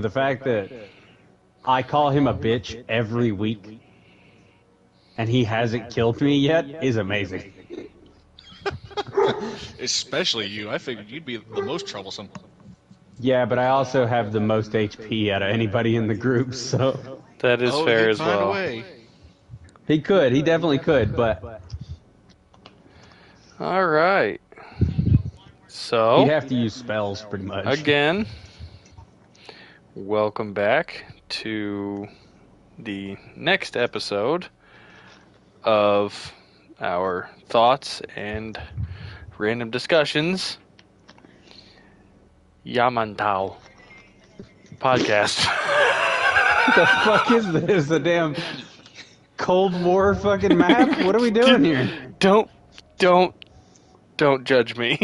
the fact that I call him a bitch every week and he hasn't killed me yet is amazing. Especially you. I figured you'd be the most troublesome. Yeah, but I also have the most HP out of anybody in the group, so That is fair he'd as find well. a way. he definitely could, but All right. So, he'd have to use spells pretty much. again, welcome back to the next episode of our thoughts and random discussions Yamantau podcast. What the fuck is this? A damn Cold War fucking map? What are we doing here? Don't judge me.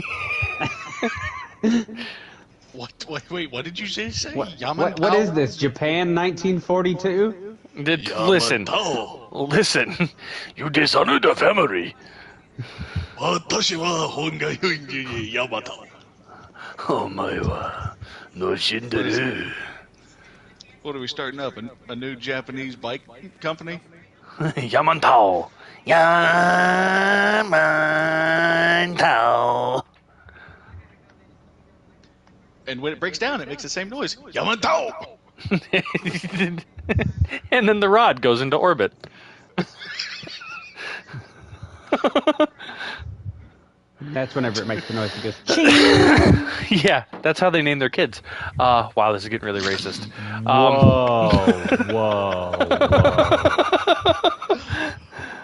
What? Wait, what did you say? What is this? Japan 1942? Listen. You dishonor the family. What are we starting up? A new Japanese bike company? Yamantau. Yamantau. And when it breaks down, it makes the same noise. Yamantau! And then the rod goes into orbit. That's whenever it makes the noise. It goes, Yeah, that's how they name their kids. Wow, this is getting really racist. whoa.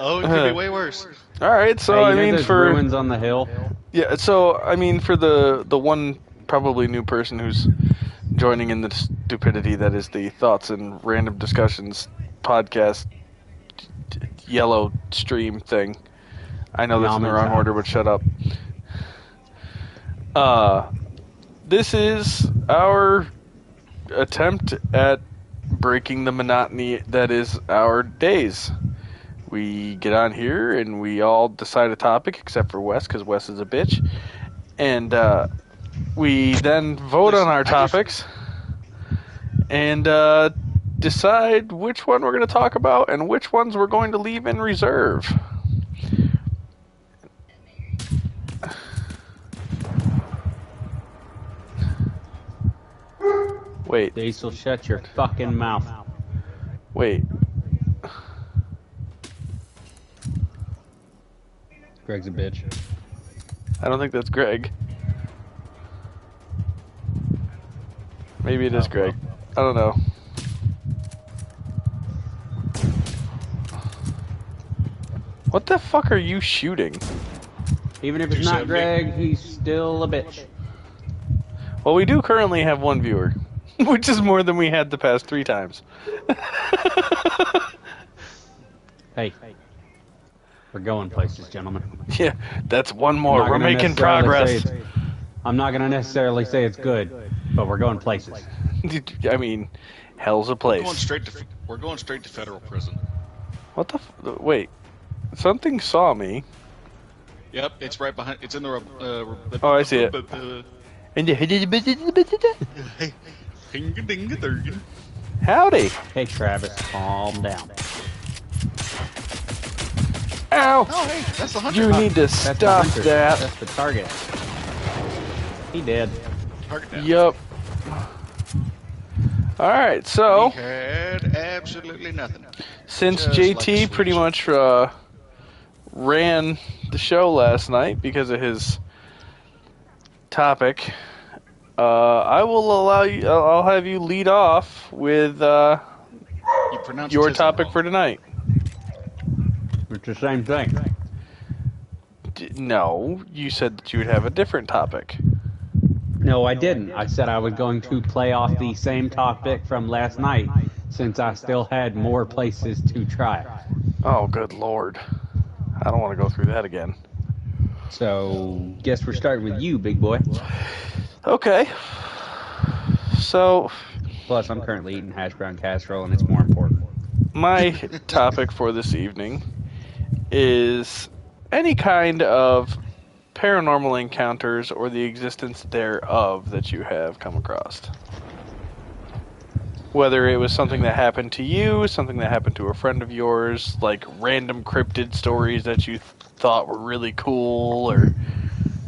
Oh, it could be way worse. All right, so Hey, I you know mean, those for ruins on the hill. yeah, so I mean, for the one probably new person who's joining in the stupidity that is the Thoughts and Random Discussions podcast yellow stream thing. I know that's in the wrong order, but shut up. This is our attempt at breaking the monotony that is our days. We get on here and we all decide a topic, except for Wes, because Wes is a bitch. And we then vote on our topics and decide which one we're going to talk about and which ones we're going to leave in reserve. Wait. Diesel, shut your fucking mouth. Wait. Greg's a bitch. I don't think that's Greg. Maybe it is Greg. I don't know. What the fuck are you shooting? Even if it's not Greg, he's still a bitch. Well, we do currently have one viewer, which is more than we had the past 3 times. Hey, we're going places, gentlemen. Yeah, that's one more. We're making progress. I'm not going to necessarily say it's good, but we're going places. I mean, hell's a place. We're going straight to federal prison. What the wait. Something saw me. Yep, it's right behind. It's in the. Oh, I see it. Howdy. Hey, Travis, calm down. Ow! Oh, hey, that's the hunter. You need to That's the stop hunter. that. That's the target. He did. Target down. Yup. Alright, so He had absolutely nothing. since Just like a JT switch. pretty much ran the show last night because of his topic, I will allow you. I'll have you lead off with You pronounce your it topic wrong. for tonight. It's the same thing. No, you said that you would have a different topic. No, I didn't. I said I was going to play off the same topic from last night, since I still had more places to try. Oh, good lord. I don't want to go through that again. So, guess we're starting with you, big boy. Okay. So, Plus, I'm currently eating hash brown casserole, and it's more important. my topic for this evening is any kind of paranormal encounters or the existence thereof that you have come across. Whether it was something that happened to you, something that happened to a friend of yours, like random cryptid stories that you thought were really cool, or...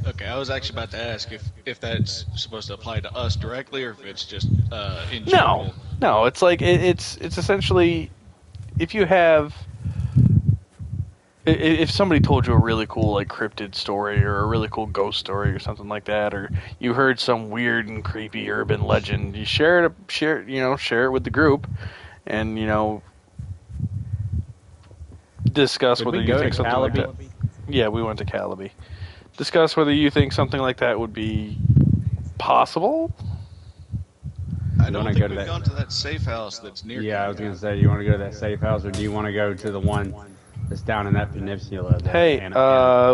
Okay, I was actually about to ask if that's supposed to apply to us directly or if it's just in No, general. no, it's like it's essentially if you have if somebody told you a really cool like cryptid story or a really cool ghost story or something like that, or you heard some weird and creepy urban legend, you share it with the group, and discuss Did whether we you go think to something like that. Calabi? Yeah, we went to Calabi. Discuss whether you think something like that would be possible. I You don't wanna think go to we've that- gone to that safe house that's near. Yeah, I was gonna say, you want to go to that safe house, or do you want to go to the one that's down in that peninsula? Hey,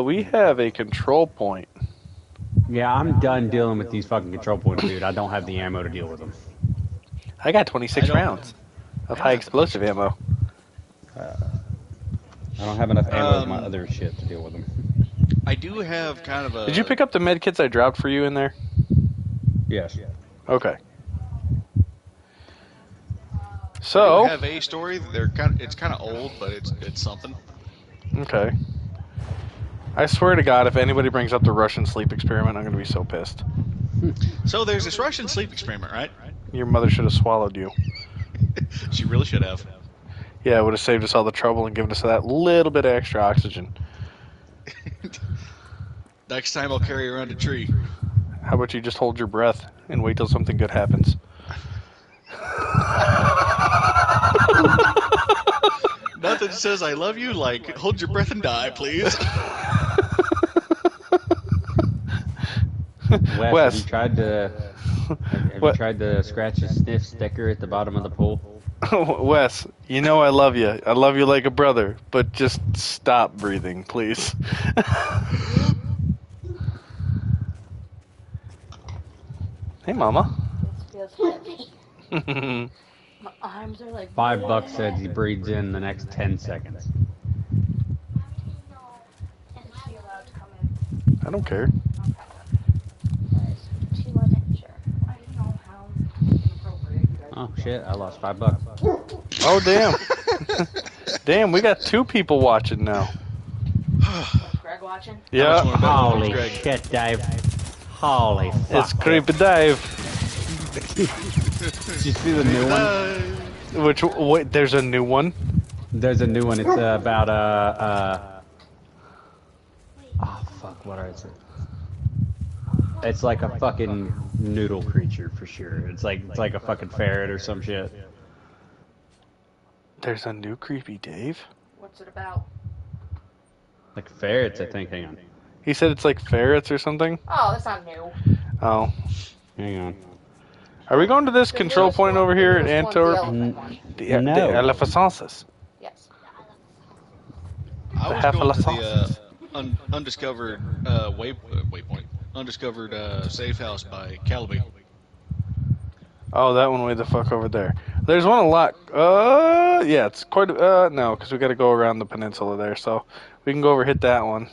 we have a control point. Yeah, I'm done dealing with these fucking control points, dude. I don't have the ammo to deal with them. I got 26 I don't- rounds of high explosive ammo. I don't have enough ammo with my other shit to deal with them. I do have kind of a. Did you pick up the med kits I dropped for you in there? Yes. Okay. I So, have a story. It's kind of old, but it's something. okay. I swear to God, if anybody brings up the Russian sleep experiment, I'm going to be so pissed. So there's this Russian sleep experiment, right? Your mother should have swallowed you. She really should have. Yeah, it would have saved us all the trouble and given us that little bit of extra oxygen. Next time I'll carry around a tree. How about you just hold your breath and wait till something good happens? Nothing says I love you like hold your breath and die, please. Wes, Wes. have you tried to scratch a sniff sticker at the bottom of the pool? Wes, you know I love you. I love you like a brother, but just stop breathing, please. Hey, Mama. This feels heavy. My arms are like $5 said he breathes in the next 10 seconds. Is she allowed to come in? I don't care. She wasn't sure. I didn't know how inappropriate you guys Oh shit, I lost $5. Oh, damn. Damn, we got 2 people watching now. Was Greg watching? Yeah, How much more Holy Greg? shit, Dave. Holy fuck. it's Creepy Dave. Did you see the new one? Wait, there's a new one? There's a new one. It's about oh fuck, what is it? It's like a fucking noodle creature for sure. It's like a fucking ferret or some shit. There's a new Creepy Dave? What's it about? Like ferrets, I think. Hang on. He said it's like ferrets or something? Oh, that's not new. Oh. Hang on. Are we going to this control point over here at The Antwerp? elephant one. The No. Elephancensis. Yes. I was half a going to sausage. the undiscovered waypoint, undiscovered safe house by Calabi. Oh, that one way the fuck over there. There's one a lot. Yeah, it's quite. No, because we got to go around the peninsula there, so we can go over hit that one.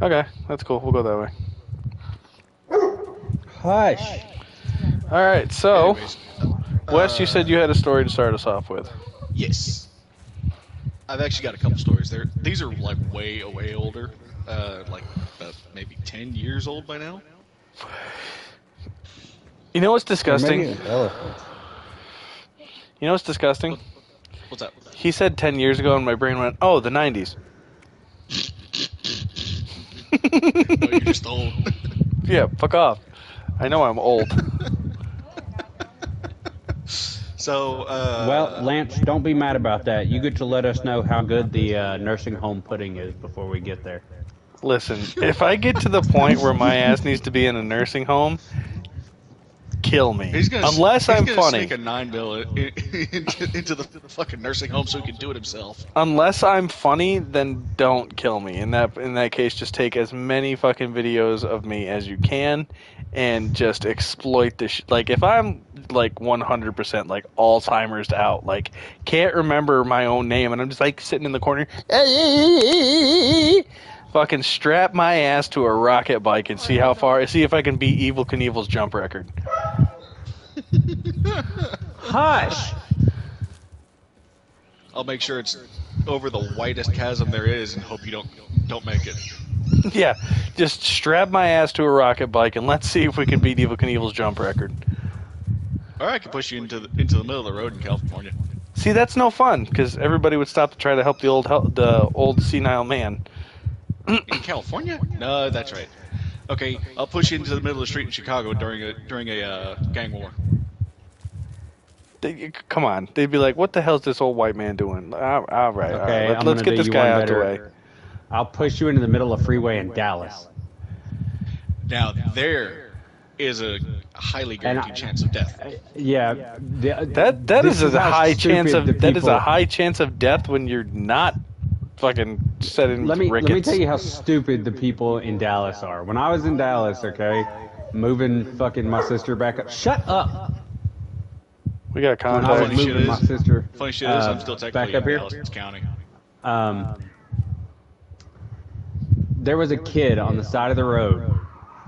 Okay, that's cool. We'll go that way. Hush. All right, so Anyways, Wes, you said you had a story to start us off with. yes. I've actually got a couple stories. These are like way older, like about maybe 10 years old by now. You know what's disgusting? Maybe an elephant. You know what's disgusting? What's that? He said 10 years ago, and my brain went, "Oh, the 90s." No, you're just old. Yeah, fuck off. I know I'm old. So, Well, Lance, don't be mad about that. You get to let us know how good the nursing home pudding is before we get there. Listen, if I get to the point where my ass needs to be in a nursing home, kill me. Unless I'm funny. Sneak a 9 bill into the fucking nursing home so he can do it himself. Unless I'm funny, then don't kill me. In that case, just take as many fucking videos of me as you can, and just exploit the like. If I'm like 100% like Alzheimer's out, like can't remember my own name, and I'm just like sitting in the corner, fucking strap my ass to a rocket bike and see how far. See if I can beat Evil Knievel's jump record. Hush! I'll make sure it's over the whitest chasm there is, and hope you don't make it. Yeah, just strap my ass to a rocket bike and let's see if we can beat Evil Knievel's jump record. Or I could push you into the middle of the road in California. See, that's no fun because everybody would stop to try to help the old senile man. In California? No, that's right. Okay, I'll push you into the middle of the street in Chicago during a gang war. Come on, they'd be like, "What the hell's this old white man doing?" All right, Okay, let's get this guy out the way. I'll push you into the middle of freeway in Dallas. Now there is a highly guaranteed chance of death. Yeah, that is a high chance of death when you're not fucking setting Let me rickets. tell you how stupid the people in Dallas are. When I was in Dallas, okay, moving fucking my sister back up. Shut up. We got When I was contact. moving my sister Funny shit is, I'm still back technically up in here. Dallas County. There was a kid on the side of the road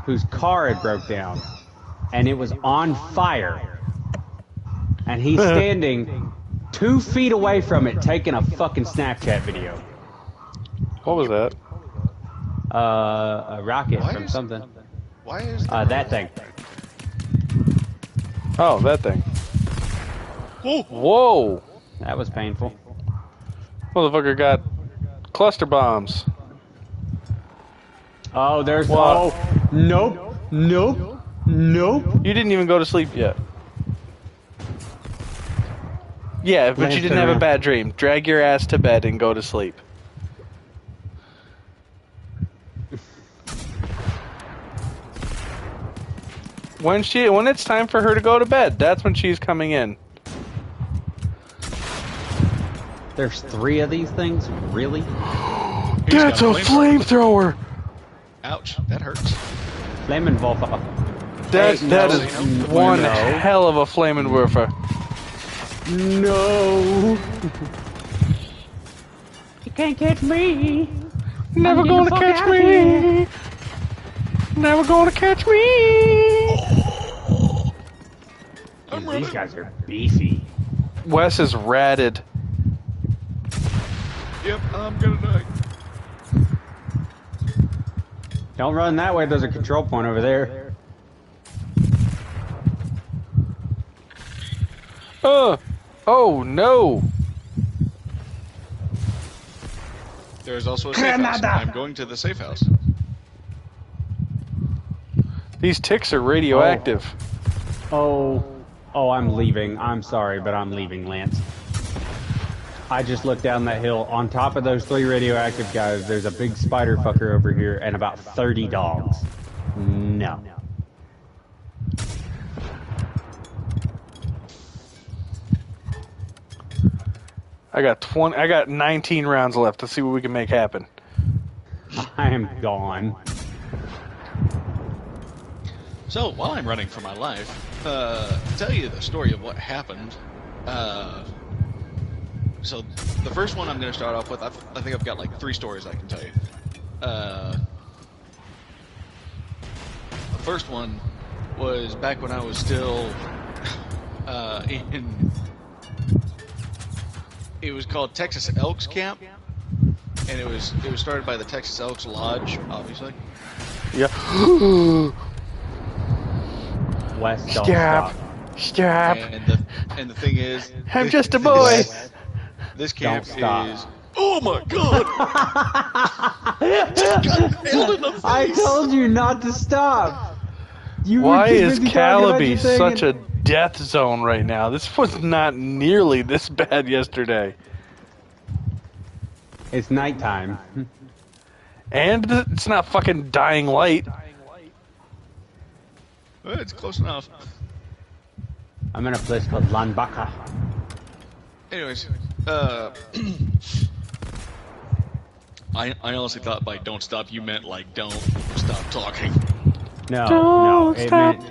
whose car had broke down, and it was on fire. And he's standing 2 feet away from it, taking a fucking Snapchat video. What was that? A rocket from something. Why is That thing. Oh, that thing. Whoa! Whoa! That was painful. Motherfucker got cluster bombs. Oh, there's... What? Oh, nope, nope, nope. You didn't even go to sleep yet. Yeah, but you didn't have a bad dream. Drag your ass to bed and go to sleep. When it's time for her to go to bed, that's when she's coming in. There's 3 of these things? Really? That's a flamethrower! Ouch, that hurts. Flamin' Wolfer. That no, is one no. hell of a flaming woofer. No. You can't catch me. Never I'm gonna getting the fuck catch out of me. here. Never gonna catch me. I'm These running. guys are beefy. Wes is ratted. Yep, I'm gonna die. Don't run that way. There's a control point over there. Oh no. There is also a safe house. I'm going to the safe house. These ticks are radioactive. Oh, I'm leaving. I'm sorry, but I'm leaving, Lance. I just looked down that hill. On top of those 3 radioactive guys, there's a big spider fucker over here and about 30 dogs. No. I got 19 rounds left. Let's see what we can make happen. I am gone. So, while I'm running for my life, to tell you the story of what happened, so the first one I'm going to start off with, I think I've got like 3 stories I can tell you. The first one was back when I was still in... It was called Texas Elks Camp, and it was started by the Texas Elks Lodge, obviously. Yeah. West, don't Stop. stop. Stop. And the thing is, I'm just a boy. This camp Don't stop. is. Oh my god! Just got nailed in the face. I told you not to stop. You were Why too is busy talking about your Calabi thing such a and- death zone right now? This was not nearly this bad yesterday. It's nighttime. And it's not fucking dying light. Well, it's close enough. I'm in a place called Lanbaka. Anyways, I honestly thought by "don't stop" you meant like don't stop talking. No, it meant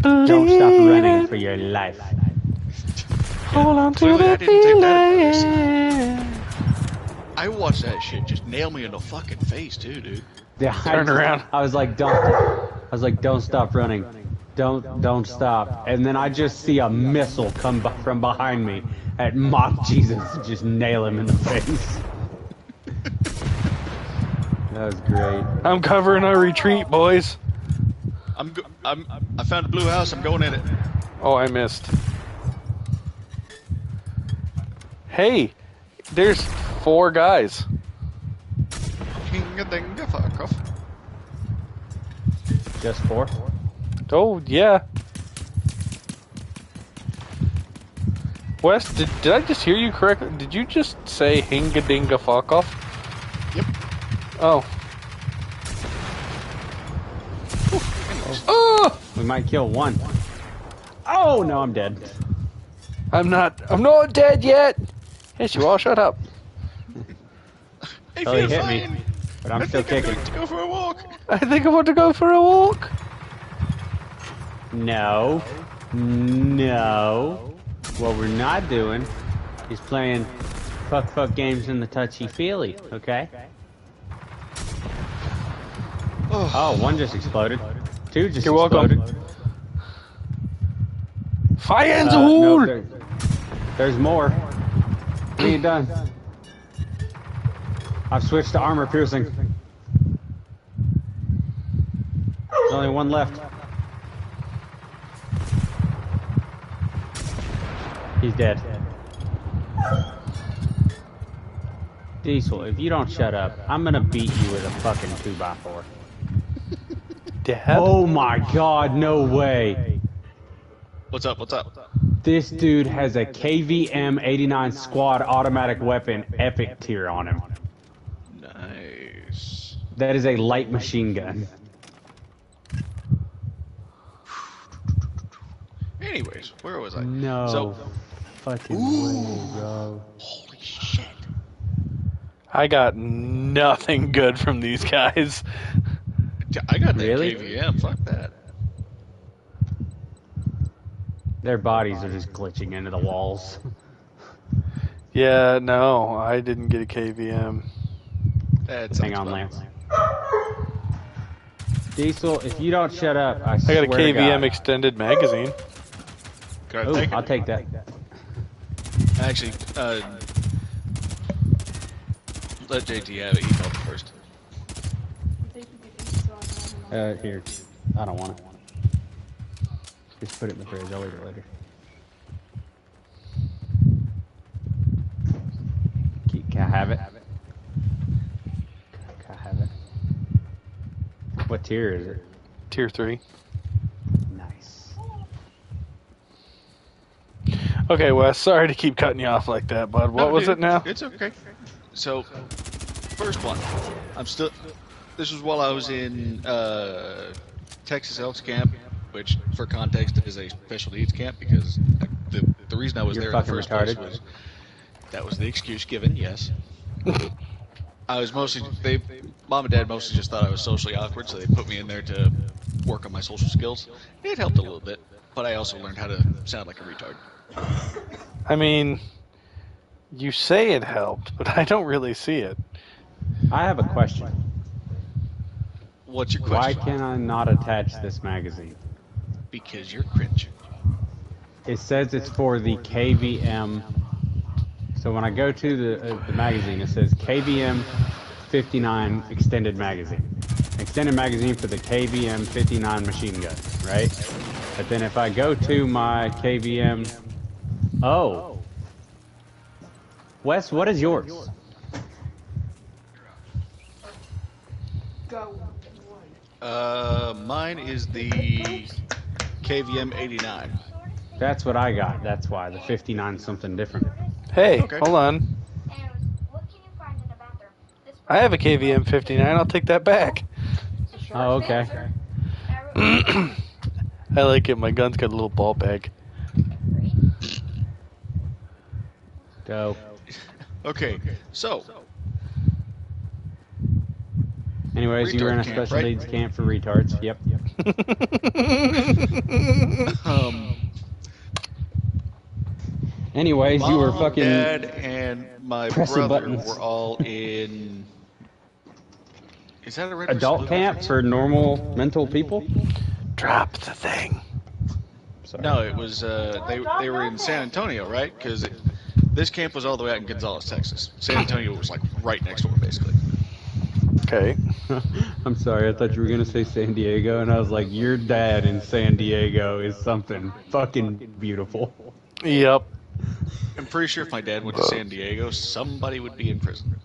don't stop running for your life. Hold on to Clearly, I the didn't take that feeling. I watched that shit just nail me in the fucking face too, dude. Yeah, Turn around. I was like, don't stop running. Don't stop. And then I just see a missile come from behind me and mock Jesus just nail him in the face. That was great. I'm covering our retreat, boys. I found a blue house. I'm going in it. Oh, I missed. Hey, there's 4 guys. Hinga-dinga, fuck off. Just 4? Oh, yeah. Wes, did I just hear you correctly? Did you just say hinga-dinga fuck off? Yep. Oh. Oh! We might kill one. Oh, no, I'm dead. I'm not dead yet. Yes, you all shut up. Hey, Oh, he feel hit fine. me. But I'm I still think I'm kicking. going to go for a walk. I think I want to go for a walk. No. No. What we're not doing is playing fuck games in the touchy-feely, okay? Oh, one just exploded. 2 just You're welcome. exploded. Fire in the No, hole. there's more. We ain't done. I've switched to armor piercing. There's only one left. He's dead. Diesel, if you don't shut up, I'm gonna beat you with a fucking 2x4. Dad? Oh my god, no way. What's up? What's up? This dude has a KVM 89 squad automatic weapon epic tier on him. Nice. That is a light machine gun. Anyways, where was I? No So, fucking way, bro. holy shit. I got nothing good from these guys. I got that Really? KVM. Fuck that. Their bodies are just glitching into the walls. Yeah, no, I didn't get a KVM. That Hang on, Lance. Diesel, if you don't shut up, I I swear got a to KVM God. extended magazine. Can I Ooh, take I'll it? take that. Actually, let JT have it. He felt it first. Here. I don't want it. Just put it in the fridge. I'll eat it later. Can I have it? Can I have it? What tier is it? Tier 3. Nice. Okay, Wes, sorry to keep cutting you off like that, bud. What No, was dude, it now? It's okay. So, first one. This was while I was in Texas Elks Camp, which, for context, is a special needs camp because the reason I was You're there in the fucking first place retarded. was that was the excuse given. Yes. I was Mom and Dad mostly just thought I was socially awkward, so they put me in there to work on my social skills. It helped a little bit, but I also learned how to sound like a retard. I mean, you say it helped, but I don't really see it. I have a question. What's your Why question? can I not attach this magazine? Because you're cringe. It says it's for the KVM. So when I go to the magazine, it says KVM 59 extended magazine. Extended magazine for the KVM 59 machine gun, right? But then if I go to my KVM... Oh. Wes, what is yours? Mine is the KVM 89. That's what I got. That's why. The 59 something different. Hey, Okay. hold on. I have a KVM 59. I'll take that back. Oh, okay. I like it. My gun's got a little ball bag. Dope. Okay, so Anyways, you were in a Retard camp, special right? needs camp for retards. Yep. Anyways, you were Mom, fucking... Dad, and my pressing brother buttons. were all in. Is that a red adult camp for normal mental people? Drop the thing. Sorry. No, it was they were in San Antonio, right? Because this camp was all the way out in Gonzales, Texas. San Antonio was like right next door, basically. Okay. I'm sorry. I thought you were gonna say San Diego, and I was like, your dad in San Diego is something fucking beautiful. Yep. I'm pretty sure if my dad went to San Diego, somebody would be in prison.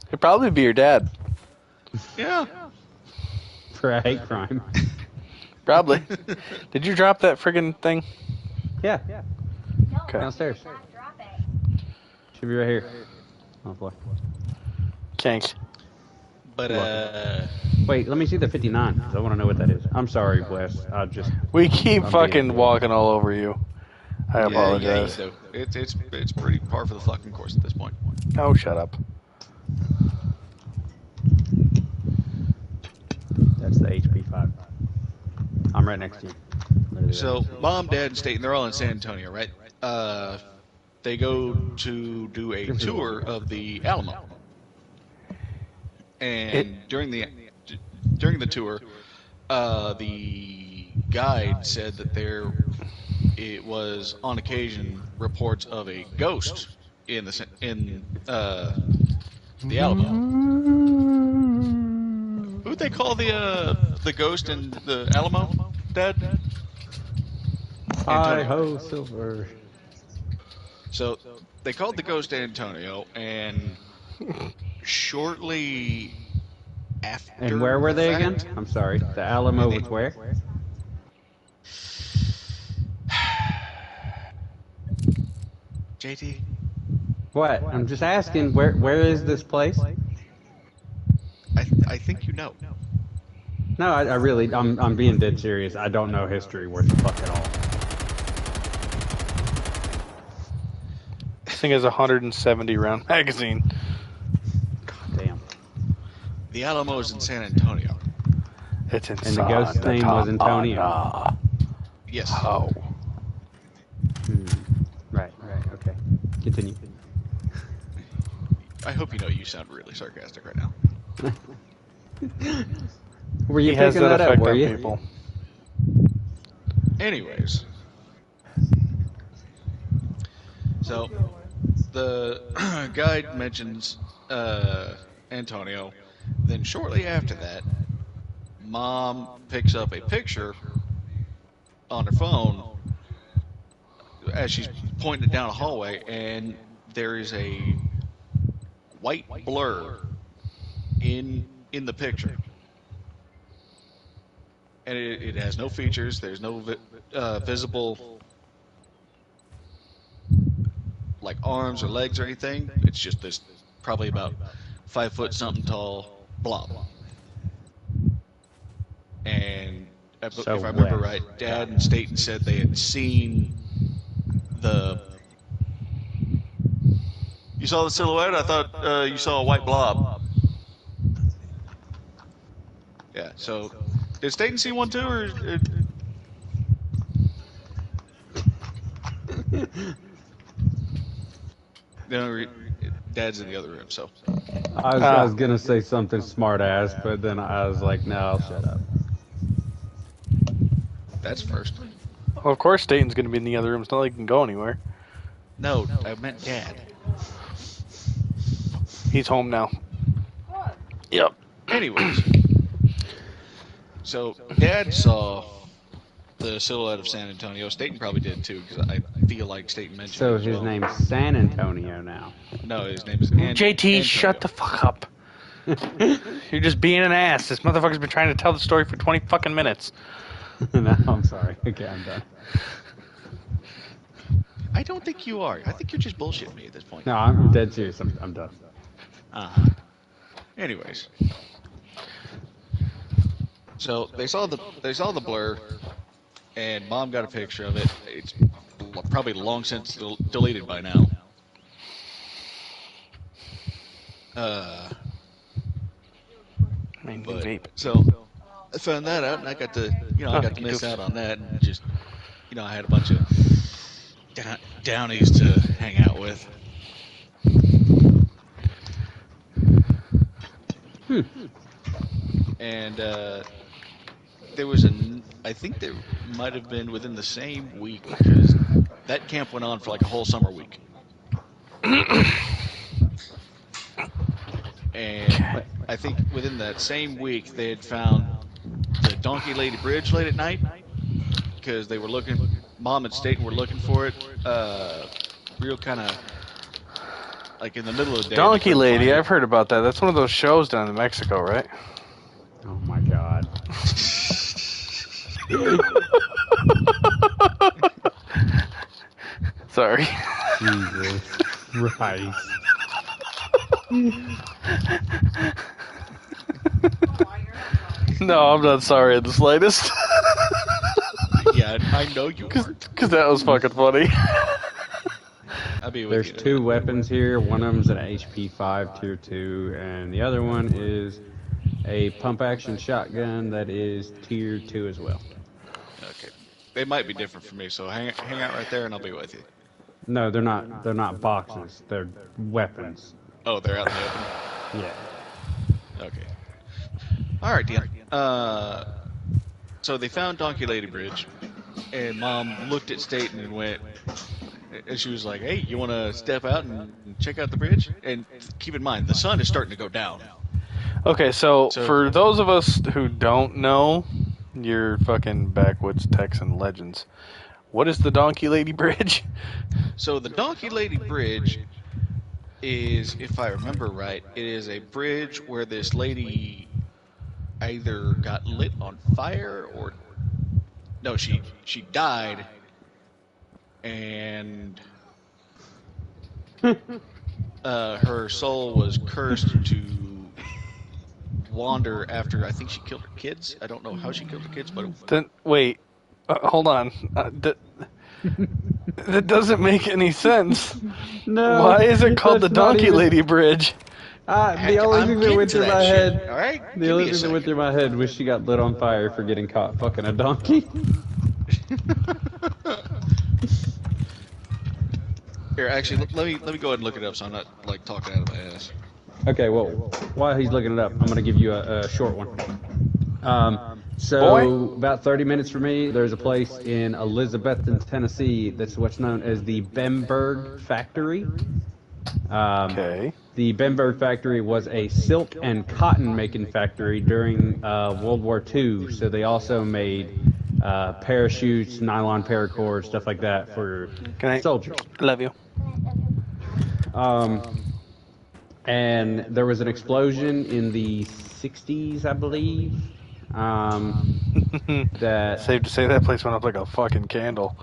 It'd probably be your dad. Yeah. For a hate crime. Probably. Did you drop that friggin' thing? Yeah. Okay. Downstairs. Should be right here. Oh boy. Thanks. But Wait, let me see the 59 because I want to know what that is. I'm sorry, Wes. We keep I'm fucking being- walking all over you. I yeah, apologize. you do. It's pretty par for the fucking course at this point. Oh, shut up. That's the HP5. I'm right next to you. Literally So right next mom, dad, and Staten, they're all in San Antonio, right? They go to do a tour of the Alamo, and during the tour, the guide said that it was on occasion reports of a ghost in the Alamo. Who'd they call the ghost in the Alamo, Dad? Hi ho, silver. So they called the ghost Antonio, and shortly after. And where were they that- again? I'm sorry. The Alamo was where? JT. What? I'm just asking. Where is this place? I think you know. No, I really. I'm being dead serious. I don't know history worth the fuck at all. This thing has a 170 round magazine. Damn. The Alamo is in San Antonio. It's inside. And the ghost's the name was top Antonio. button. Yes. Oh. Right. Okay. Continue. I hope you know you sound really sarcastic right now. Were you He has picking that that up? effect Were on you? people. Anyways, so the guide mentions Antonio. Then shortly after that, Mom picks up a picture on her phone as she's pointing it down a hallway, and there is a white blur in the picture. And it has no features. There's no visible like arms or legs or anything. It's just this probably about 5 foot something tall blob. And if I remember right, Dad and Staten said they had seen the. You saw the silhouette? I thought you saw a white blob. Yeah. So, did Staten see one too, or? No, Dad's in the other room, so. I was gonna say something smart ass, but then I was like, no, I'll shut up. That's first. Well, of course, Staten's going to be in the other room. It's not like he can go anywhere. No, I meant Dad. He's home now. Yep. Anyways, so Dad saw the silhouette of San Antonio. Staten probably did too, because I feel like Staten mentioned So it as his well. name's San Antonio now. No, his name is JT, Antonio. shut the fuck up. You're just being an ass. This motherfucker's been trying to tell the story for 20 fucking minutes. No, I'm sorry. Okay, I'm done. I don't think you are. I think you're just bullshitting me at this point. No, I'm dead serious. I'm done. Anyways, so they saw the blur, and Mom got a picture of it. It's probably long since deleted by now. I mean, But, vape. so I found that out, and I got to miss out on that, and just, I had a bunch of downies to hang out with. And there was I think they might have been within the same week because that camp went on for like a whole summer week. And I think within that same week they had found the Donkey Lady Bridge late at night because they were looking. Mom and State were looking for it. Real kind of like in the middle of the day. Donkey Lady, I've heard about that. That's one of those shows down in Mexico, right? Oh my god. Sorry. Jesus Christ. No, I'm not sorry in the slightest. Yeah, I know you aren't. Because that was fucking funny. I'll be with There's you. 2 weapons here. One of them's an HP 5 tier 2, and the other one is a pump action shotgun that is tier 2 as well. Okay. They might be different for me, so hang out right there and I'll be with you. No, they're not. They're not boxes. They're weapons. Oh, they're out in the open? Yeah. Okay. Alright, Dan. So they found Donkey Lady Bridge, and Mom looked at Staten and went, and she was like, hey, you want to step out and check out the bridge? And keep in mind, the sun is starting to go down. Okay, so for those of us who don't know your fucking backwoods Texan legends, what is the Donkey Lady Bridge? So the Donkey Lady Bridge is, if I remember right, it is a bridge where this lady either got lit on fire or no, she died, and her soul was cursed to wander after. I think she killed her kids. I don't know how she killed her kids, but Then wait, hold on. That doesn't make any sense. No. Why is it called the that's not Donkey even- Lady Bridge? The only I'm thing that getting went to through that my shit, head. all right? The Give only me a thing that went second. through my head was she got lit on fire for getting caught fucking a donkey. Here, actually, let me go ahead and look it up so I'm not like talking out of my ass. Okay, well, while he's looking it up, I'm going to give you a short one. So, Boy. about 30 minutes from me, there's a place in Elizabethton, Tennessee that's what's known as the Bemberg Factory. Okay. The Bemberg Factory was a silk and cotton making factory during World War II, so they also made parachutes, nylon paracord, stuff like that for soldiers. Love you. And there was an explosion in the 60s, I believe. That Safe to say that place went up like a fucking candle.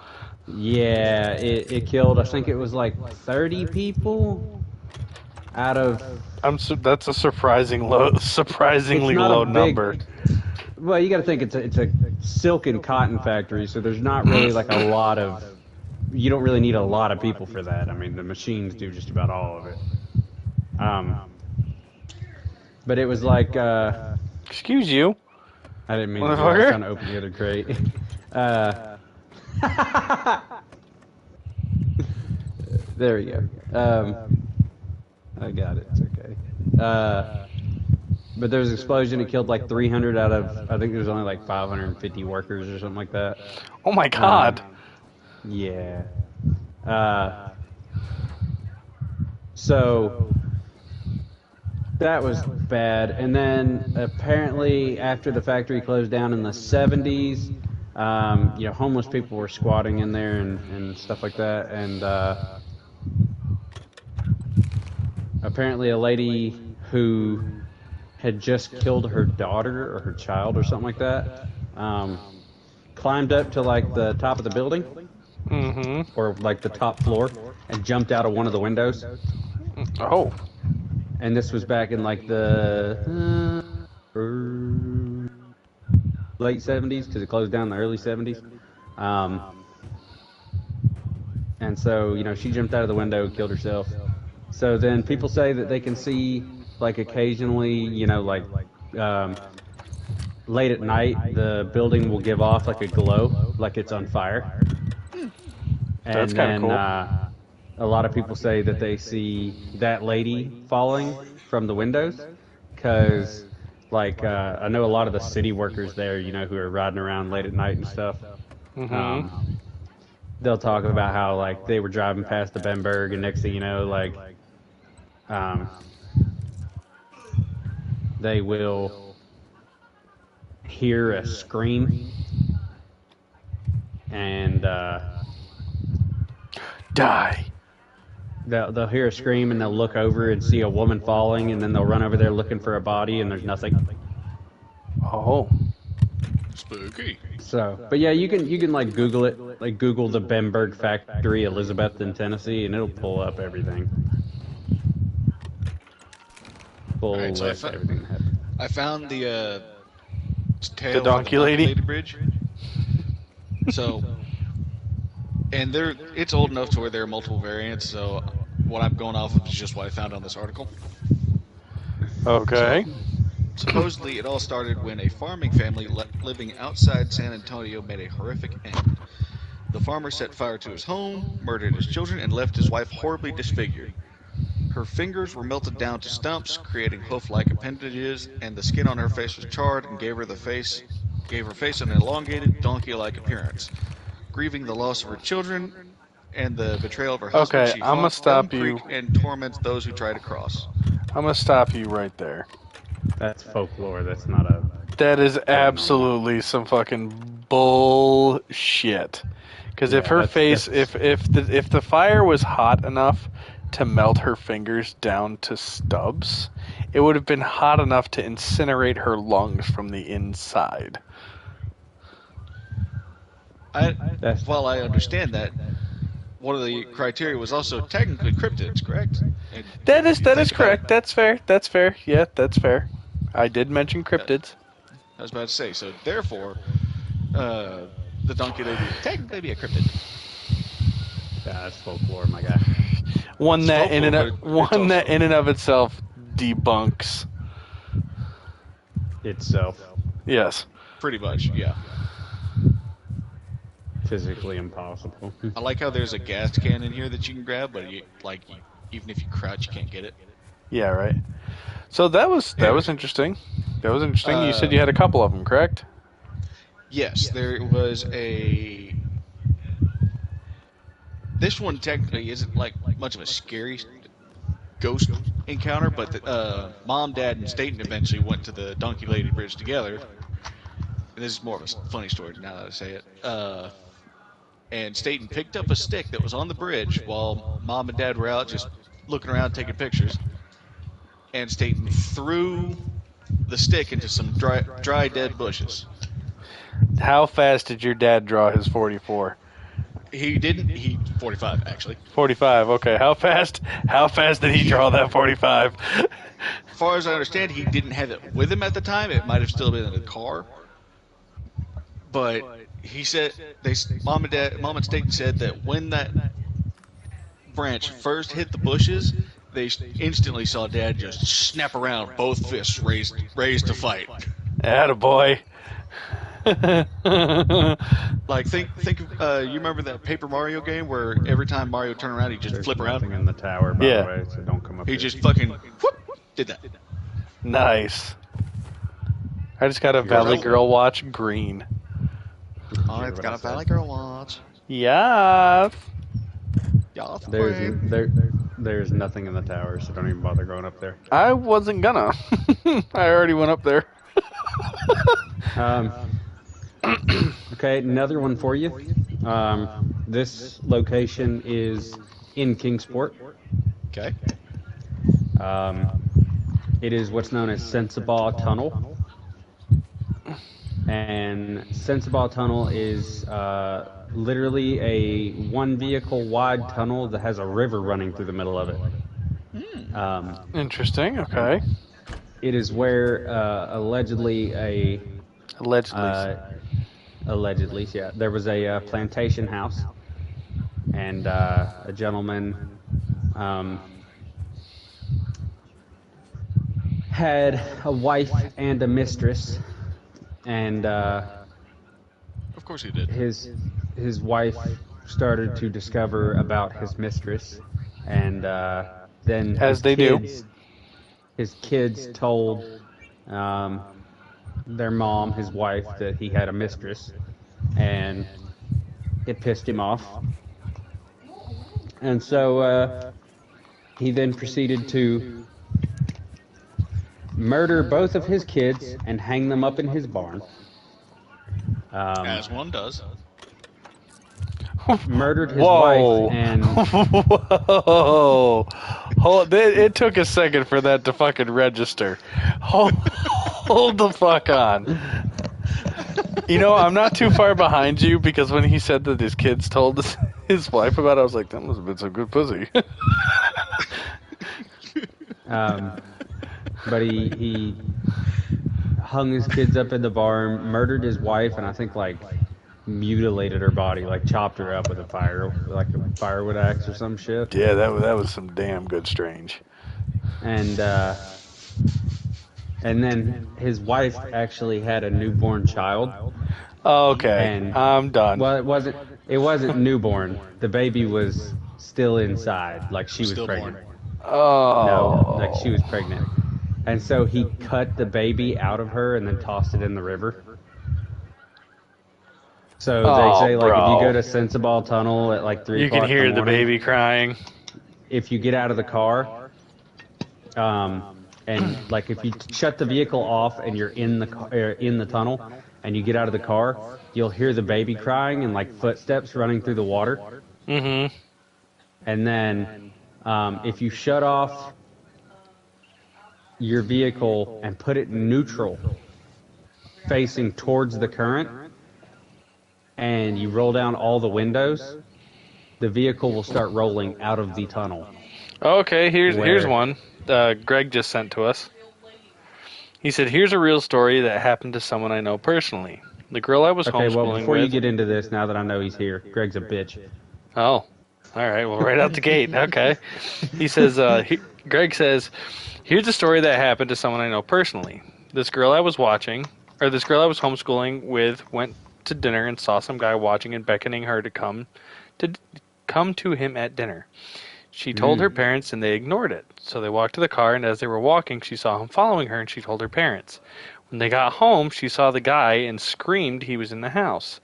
yeah, it killed. I think it was like 30 people out of. That's a surprisingly It's not low a big- number. Well, you got to think it's a silk and cotton factory, so there's not really like a lot of. You don't really need a lot of people for that. I mean, the machines do just about all of it. But it was like. Excuse you. I didn't mean to. I was Motherfucker. trying to open the other crate. There we go. I got it. It's okay. But there was an explosion. It killed like 300 out of. I think there was only like 550 workers or something like that. Oh my god. Yeah. So that was bad. And then apparently after the factory closed down in the 70s, homeless people were squatting in there and stuff like that. And apparently a lady who had just killed her daughter or her child or something like that climbed up to like the top of the building. Mm-hmm. Or like the top floor, and jumped out of one of the windows. Oh. And this was back in like the late 70s, because it closed down in the early 70s. And so, she jumped out of the window, killed herself. So then people say that they can see, like occasionally, late at night, the building will give off like a glow, like it's on fire. And That's kinda then cool. a lot of people say that they see that lady falling from the windows because Like, I know a lot of the city workers there, who are riding around late at night and stuff. They'll talk about how, like, they were driving past the Benberg, and next thing you know, like, they will hear a scream, and Die. they'll hear a scream, and they'll look over and see a woman falling, and then they'll run over there looking for a body, and there's nothing. Oh. Spooky. So, but yeah, you can like Google it, like Google the Benberg Factory, Elizabethton, Tennessee, and it'll pull up everything. Full Alright, so list of everything that happened. I found the tale Donkey from the Lady? Donkey Lady Bridge. So, and it's old enough to where there are multiple variants. So, what I'm going off of is just what I found on this article. Okay. Supposedly, it all started when a farming family living outside San Antonio made a horrific end. The farmer set fire to his home, murdered his children, and left his wife horribly disfigured. Her fingers were melted down to stumps, creating hoof-like appendages, and the skin on her face was charred and gave her face an elongated, donkey-like appearance. Grieving the loss of her children and the betrayal of her husband, Okay, she I'm gonna haunts stop Elm you. Creek and torments those who try to cross. I'm going to stop you right there. That's folklore. That's not a. That is absolutely some fucking bullshit. Because if Yeah, her that's- face, that's- if the fire was hot enough to melt her fingers down to stubs, it would have been hot enough to incinerate her lungs from the inside. While I understand that, one of the criteria was also technically cryptids, correct? And That if is you that think is about correct. it, That's fair. That's fair. Yeah, that's fair. I did mention cryptids. I was about to say. So therefore, the Donkey Lady would technically be a cryptid. Yeah, that's folklore, my guy. One It's that in and folklore, but it's also- in and of itself debunks. Itself, Yes. Pretty much, yeah. physically impossible. I like how there's a gas can in here that you can grab, but even if you crouch, you can't get it. Yeah. Right. So that was interesting. That was interesting. You said you had a couple of them, correct? Yes, there was a. This one technically isn't like much of a scary ghost encounter, but Mom, Dad, and Staten eventually went to the Donkey Lady Bridge together. And this is more of a funny story now that I say it. And Staten picked up a stick that was on the bridge while Mom and Dad were out just looking around taking pictures. And Staten threw the stick into some dry dead bushes. How fast did your dad draw his 44? He didn't. 45 actually. 45. Okay. How fast did he draw that 45? As far as I understand, he didn't have it with him at the time. It might have still been in the car. But he said Mom and Staten said that when that branch first hit the bushes, they instantly saw Dad just snap around, both fists raised to fight. Attaboy. Like think you remember that Paper Mario game where every time Mario turned around, he just There's flip nothing around. in the tower, by Yeah. the way, so don't come up He here. just fucking whoop, did that. Nice. I just got a Valley Girl watch green. Oh, it's got a Valley Girl watch. Yeah. Yeah, There's nothing in the tower, so don't even bother going up there. I wasn't gonna. I already went up there. Okay, another one for you. This location is in Kingsport. Okay. It is what's known as Sensabaugh Tunnel. And Sensabaugh Tunnel is literally a one vehicle wide tunnel that has a river running through the middle of it. Interesting. Okay. It is where allegedly, yeah, there was a plantation house, and a gentleman had a wife and a mistress, and Of course he did. his wife started to discover about his mistress, and then As they do. his kids told their mom, his wife, that he had a mistress, and it pissed him off. And so he then proceeded to murder both of his kids and hang them up in his barn. As one does. Murdered his Whoa. wife and Whoa. It took a second for that to fucking register. Hold the fuck on. You know, I'm not too far behind you because when he said that his kids told his wife about it, I was like, that must have been some good pussy. but he hung his kids up in the barn, murdered his wife, and I think like mutilated her body, like chopped her up with a firewood axe or some shit. Yeah, that was some damn good strange. And then his wife actually had a newborn child. Okay, And I'm done. Well, it wasn't newborn. The baby was still inside, like she was Still pregnant. born. Oh. No, like she was pregnant. And so he cut the baby out of her and then tossed it in the river. So they say, like, if you go to Sensabaugh Tunnel at like 3 you o'clock can hear in the the morning, baby crying. if you get out of the car, and like if you shut the vehicle off and you're in the tunnel and you get out of the car, you'll hear the baby crying and like footsteps running through the water. Mm-hmm. And then if you shut off your vehicle and put it neutral, facing towards the current, and you roll down all the windows, the vehicle will start rolling out of the tunnel. Okay, here's one. Greg just sent to us. He said, "Here's a real story that happened to someone I know personally. The girl I was Okay, well, homeschooling before with." you get into this, now that I know he's here, Greg's a bitch. Oh, all right. Well, right out the gate. Okay. He says, Greg says, "Here's a story that happened to someone I know personally. This girl I was homeschooling with went to dinner and saw some guy watching and beckoning her to come to him at dinner. She told her parents and they ignored it. So they walked to the car, and as they were walking, she saw him following her and she told her parents. When they got home, she saw the guy and screamed he was in the house.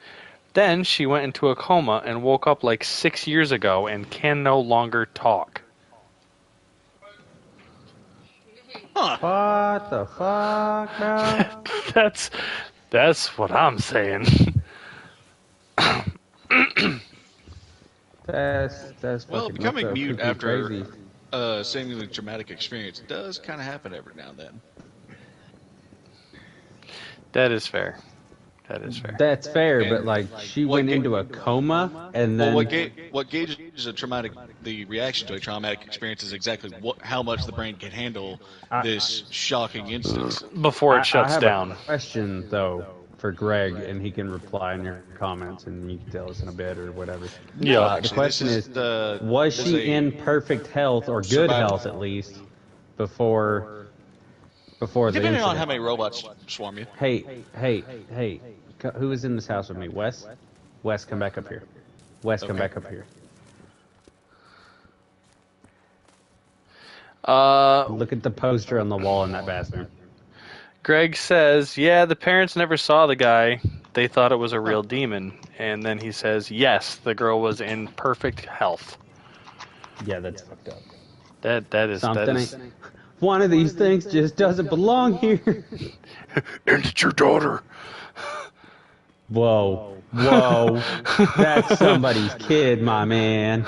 Then she went into a coma and woke up like 6 years ago and can no longer talk." What the fuck, bro? That's what I'm saying. That's Well, fucking becoming nuts, mute though. after Crazy. a seemingly traumatic experience does kind of happen every now and then. That is fair. That is fair. That's fair, And but like she what went ga- into a coma and Well, then what gauges the reaction to a traumatic experience is exactly how much the brain can handle this shocking instance. Before it shuts I have down. a question though for Greg, and he can reply in your comments, and you can tell us in a bit or whatever. Yeah. The Actually, question this is, the- was this she is a in perfect health or good survival- health at least before the Depending incident? on how many robots swarm you. Hey! Who is in this house with me? Wes? Wes, come back up here. Wes, come Okay. back up here. Look at the poster on the wall in that bathroom. Greg says, "Yeah, the parents never saw the guy. They thought it was a real demon." And then he says, "Yes, the girl was in perfect health." Yeah, that's fucked up. That is Something. One of these things just doesn't belong here. And it's your daughter. Whoa. That's somebody's kid, my man.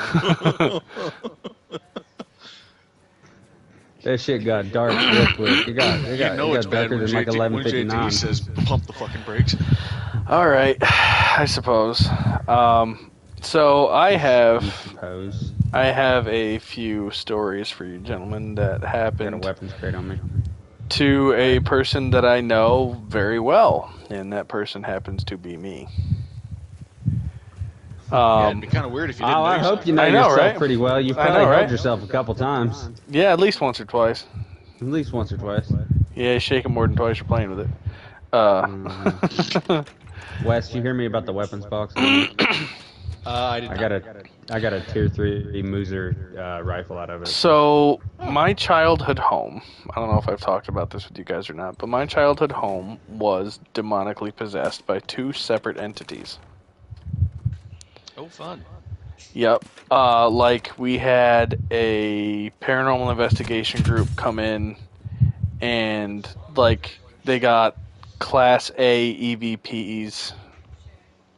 That shit got dark real quick. It got It's bad darker when than like when JT 11:59. says pump the fucking brakes. All right, I suppose. So I You have suppose. a few stories for you gentlemen that Got a happened weapons crate on me. to a person that I know very well, and that person happens to be me. Yeah, it'd be kind of weird if you didn't know I yourself. hope you know I know, yourself right? pretty well. You've I probably know, held right? yourself a couple times. Yeah, at least once or twice. At least once or twice. Yeah, you shake it more than twice, you're playing with it. Wes, you hear me about the weapons box? I did not. I got a tier 3 Mooser rifle out of it. So, my childhood home, I don't know if I've talked about this with you guys or not, but my childhood home was demonically possessed by 2 separate entities. Oh, fun. Yep. Like, we had a paranormal investigation group come in, and, like, they got Class A EVPs.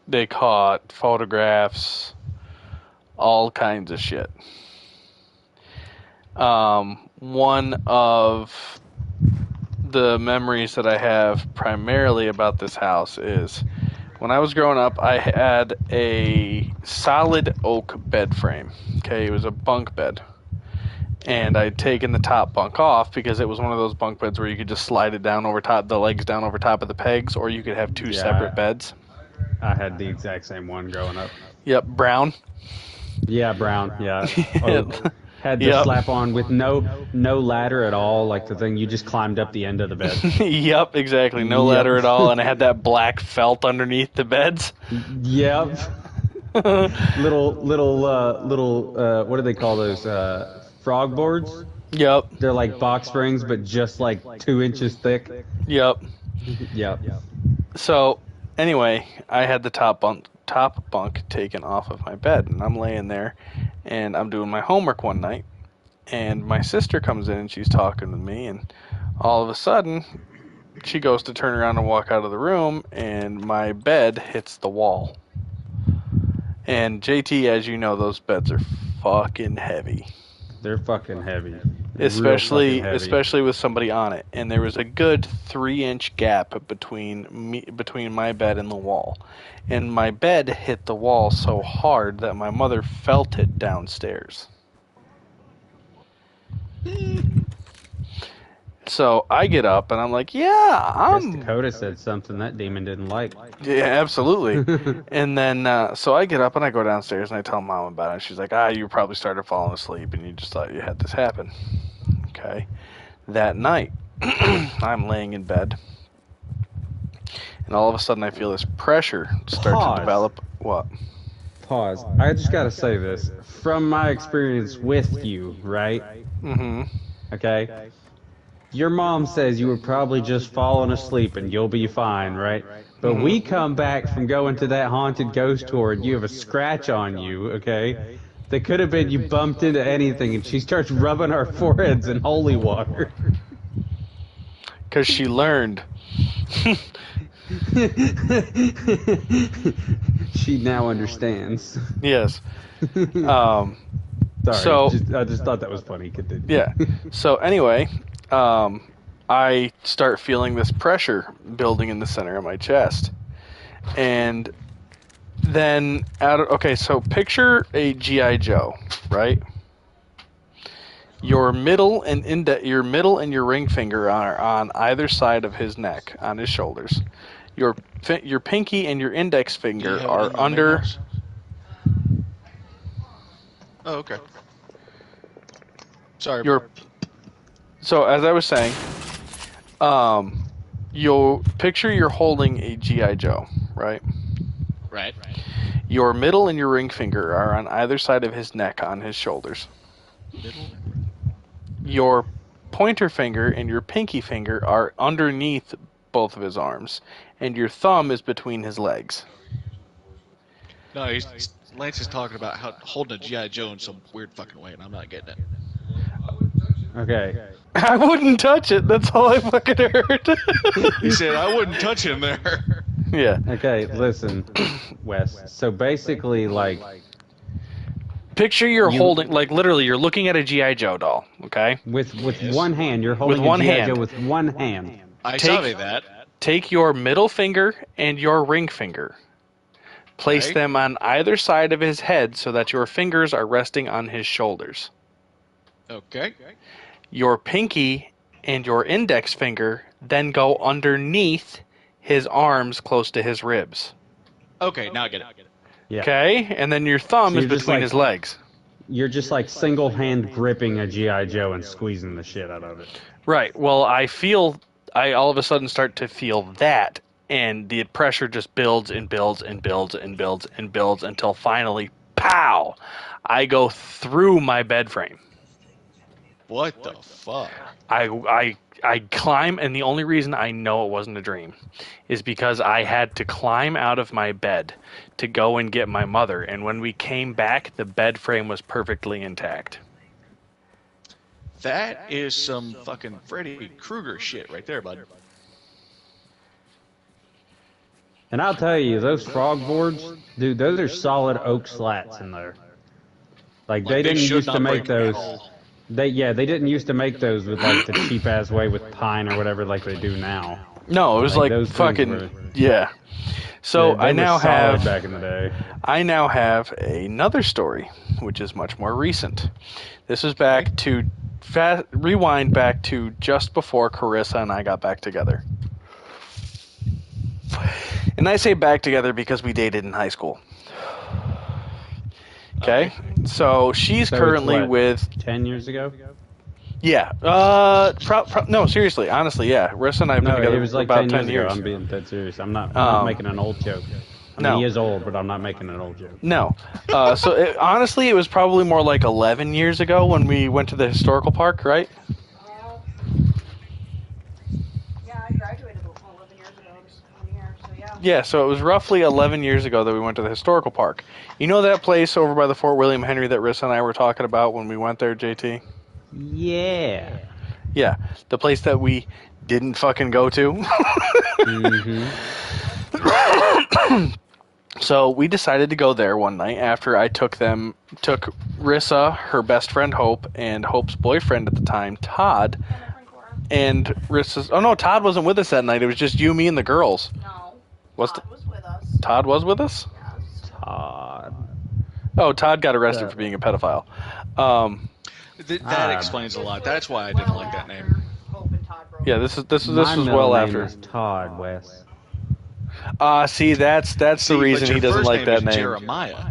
They caught photographs, all kinds of shit. One of the memories that I have primarily about this house is when I was growing up, I had a solid oak bed frame. Okay, it was a bunk bed. And I'd taken the top bunk off because it was one of those bunk beds where you could just slide it down over top, the legs down over top of the pegs, or you could have 2 separate beds. I had the exact same one growing up. Yep, brown. Yeah, brown. Yeah. Had the slap on with no ladder at all, like the thing you just climbed up the end of the bed. Yep, exactly. No ladder at all, and it had that black felt underneath the beds. Yep. little what do they call those? Frog boards? Yep. They're like box springs, but just like 2 inches thick. Yep. Yep. So, anyway, I had the top bunk taken off of my bed, and I'm laying there, and I'm doing my homework one night, and my sister comes in, and she's talking to me, and all of a sudden, she goes to turn around and walk out of the room, and my bed hits the wall. And JT, as you know, those beds are fucking heavy. They're fucking heavy. Especially with somebody on it. And there was a good 3-inch gap between my bed and the wall. And my bed hit the wall so hard that my mother felt it downstairs. So I get up and I'm like, Dakota said something that demon didn't like. Yeah, absolutely. And then, so I get up and I go downstairs and I tell Mom about it. She's like, you probably started falling asleep and you just thought you had this happen. Okay. That night, I'm laying in bed. And all of a sudden I feel this pressure start to develop. What? Pause. I just gotta say this. From my experience with you, right? Mm-hmm. Okay? Your mom says you were probably just falling asleep and you'll be fine, right? But we come back from going to that haunted ghost tour and you have a scratch on you, okay? That could have been you bumped into anything, and she starts rubbing our foreheads in holy water. Because she learned. She now understands. Yes. Sorry, so I just thought that was funny. Continue. Yeah. So anyway, I start feeling this pressure building in the center of my chest, and then so picture a GI Joe, right? Your middle and your ring finger are on either side of his neck, on his shoulders. Your pinky and your index finger are under. Oh, okay. Sorry. So as I was saying, you'll picture you're holding a GI Joe, right? Right. Your middle and your ring finger are on either side of his neck, on his shoulders. Middle. Your pointer finger and your pinky finger are underneath both of his arms, and your thumb is between his legs. No, Lance is talking about how holding a G.I. Joe in some weird fucking way, and I'm not getting it. Okay. I wouldn't touch it. That's all I fucking heard. He said, I wouldn't touch him there. Yeah. Okay, listen, Wes. So basically, like... Picture you're holding, like literally, you're looking at a G.I. Joe doll, okay? With one hand, you're holding a G.I. Joe with one hand. I saw that. Take your middle finger and your ring finger. Place them on either side of his head so that your fingers are resting on his shoulders. Okay. Your pinky and your index finger then go underneath his arms close to his ribs. Okay, now I get it. Yeah. Okay? And then your thumb is between his legs. You're just like single hand gripping a G.I. Joe and squeezing the shit out of it. Right. Well, I all of a sudden start to feel that and the pressure just builds and builds and builds and builds and builds until finally, pow! I go through my bed frame. What the fuck? I climb, and the only reason I know it wasn't a dream is because I had to climb out of my bed to go and get my mother, and when we came back, the bed frame was perfectly intact. That is some fucking Freddy Krueger shit right there, bud. And I'll tell you, those frog boards, dude, those are solid oak slats in there. Like they didn't should used to not make break at those. all. They didn't used to make those with like the cheap ass way with pine or whatever like they do now. No, it was Like, like those things fucking were- yeah. So They I were now solid have back in the day. I now have another story, which is much more recent. This was back to rewind back to just before Carissa and I got back together. And I say back together because we dated in high school. Okay? So she's So it's currently what, with 10 years ago? yeah. No, seriously, honestly, yeah. Rissa and I have been No, together it was for like about 10 years 10 years. ago. I'm being dead serious. I'm not making an old joke. I mean, no. he is old, but I'm not making an old joke. No. Honestly, it was probably more like 11 years ago when we went to the historical park, right? Yeah, I graduated 11 years ago this one year, so yeah. Yeah, so it was roughly 11 years ago that we went to the historical park. You know that place over by the Fort William Henry that Rissa and I were talking about when we went there, JT? Yeah. Yeah, the place that we didn't fucking go to. Mm-hmm. So we decided to go there one night after I took Rissa, her best friend Hope, and Hope's boyfriend at the time, Todd, And my friend Cora. and Rissa's... Oh no, Todd wasn't with us that night. It was just you, me, and the girls. No. Was Todd was with us. Todd was with us? Yes. Todd. Oh, Todd got arrested Yeah. for being a pedophile. That explains a lot. That's why I didn't like that name. Hope and Todd broke Yeah, up. this was My middle well name after. is Todd, Wes. See, that's the reason he doesn't like that name. Jeremiah.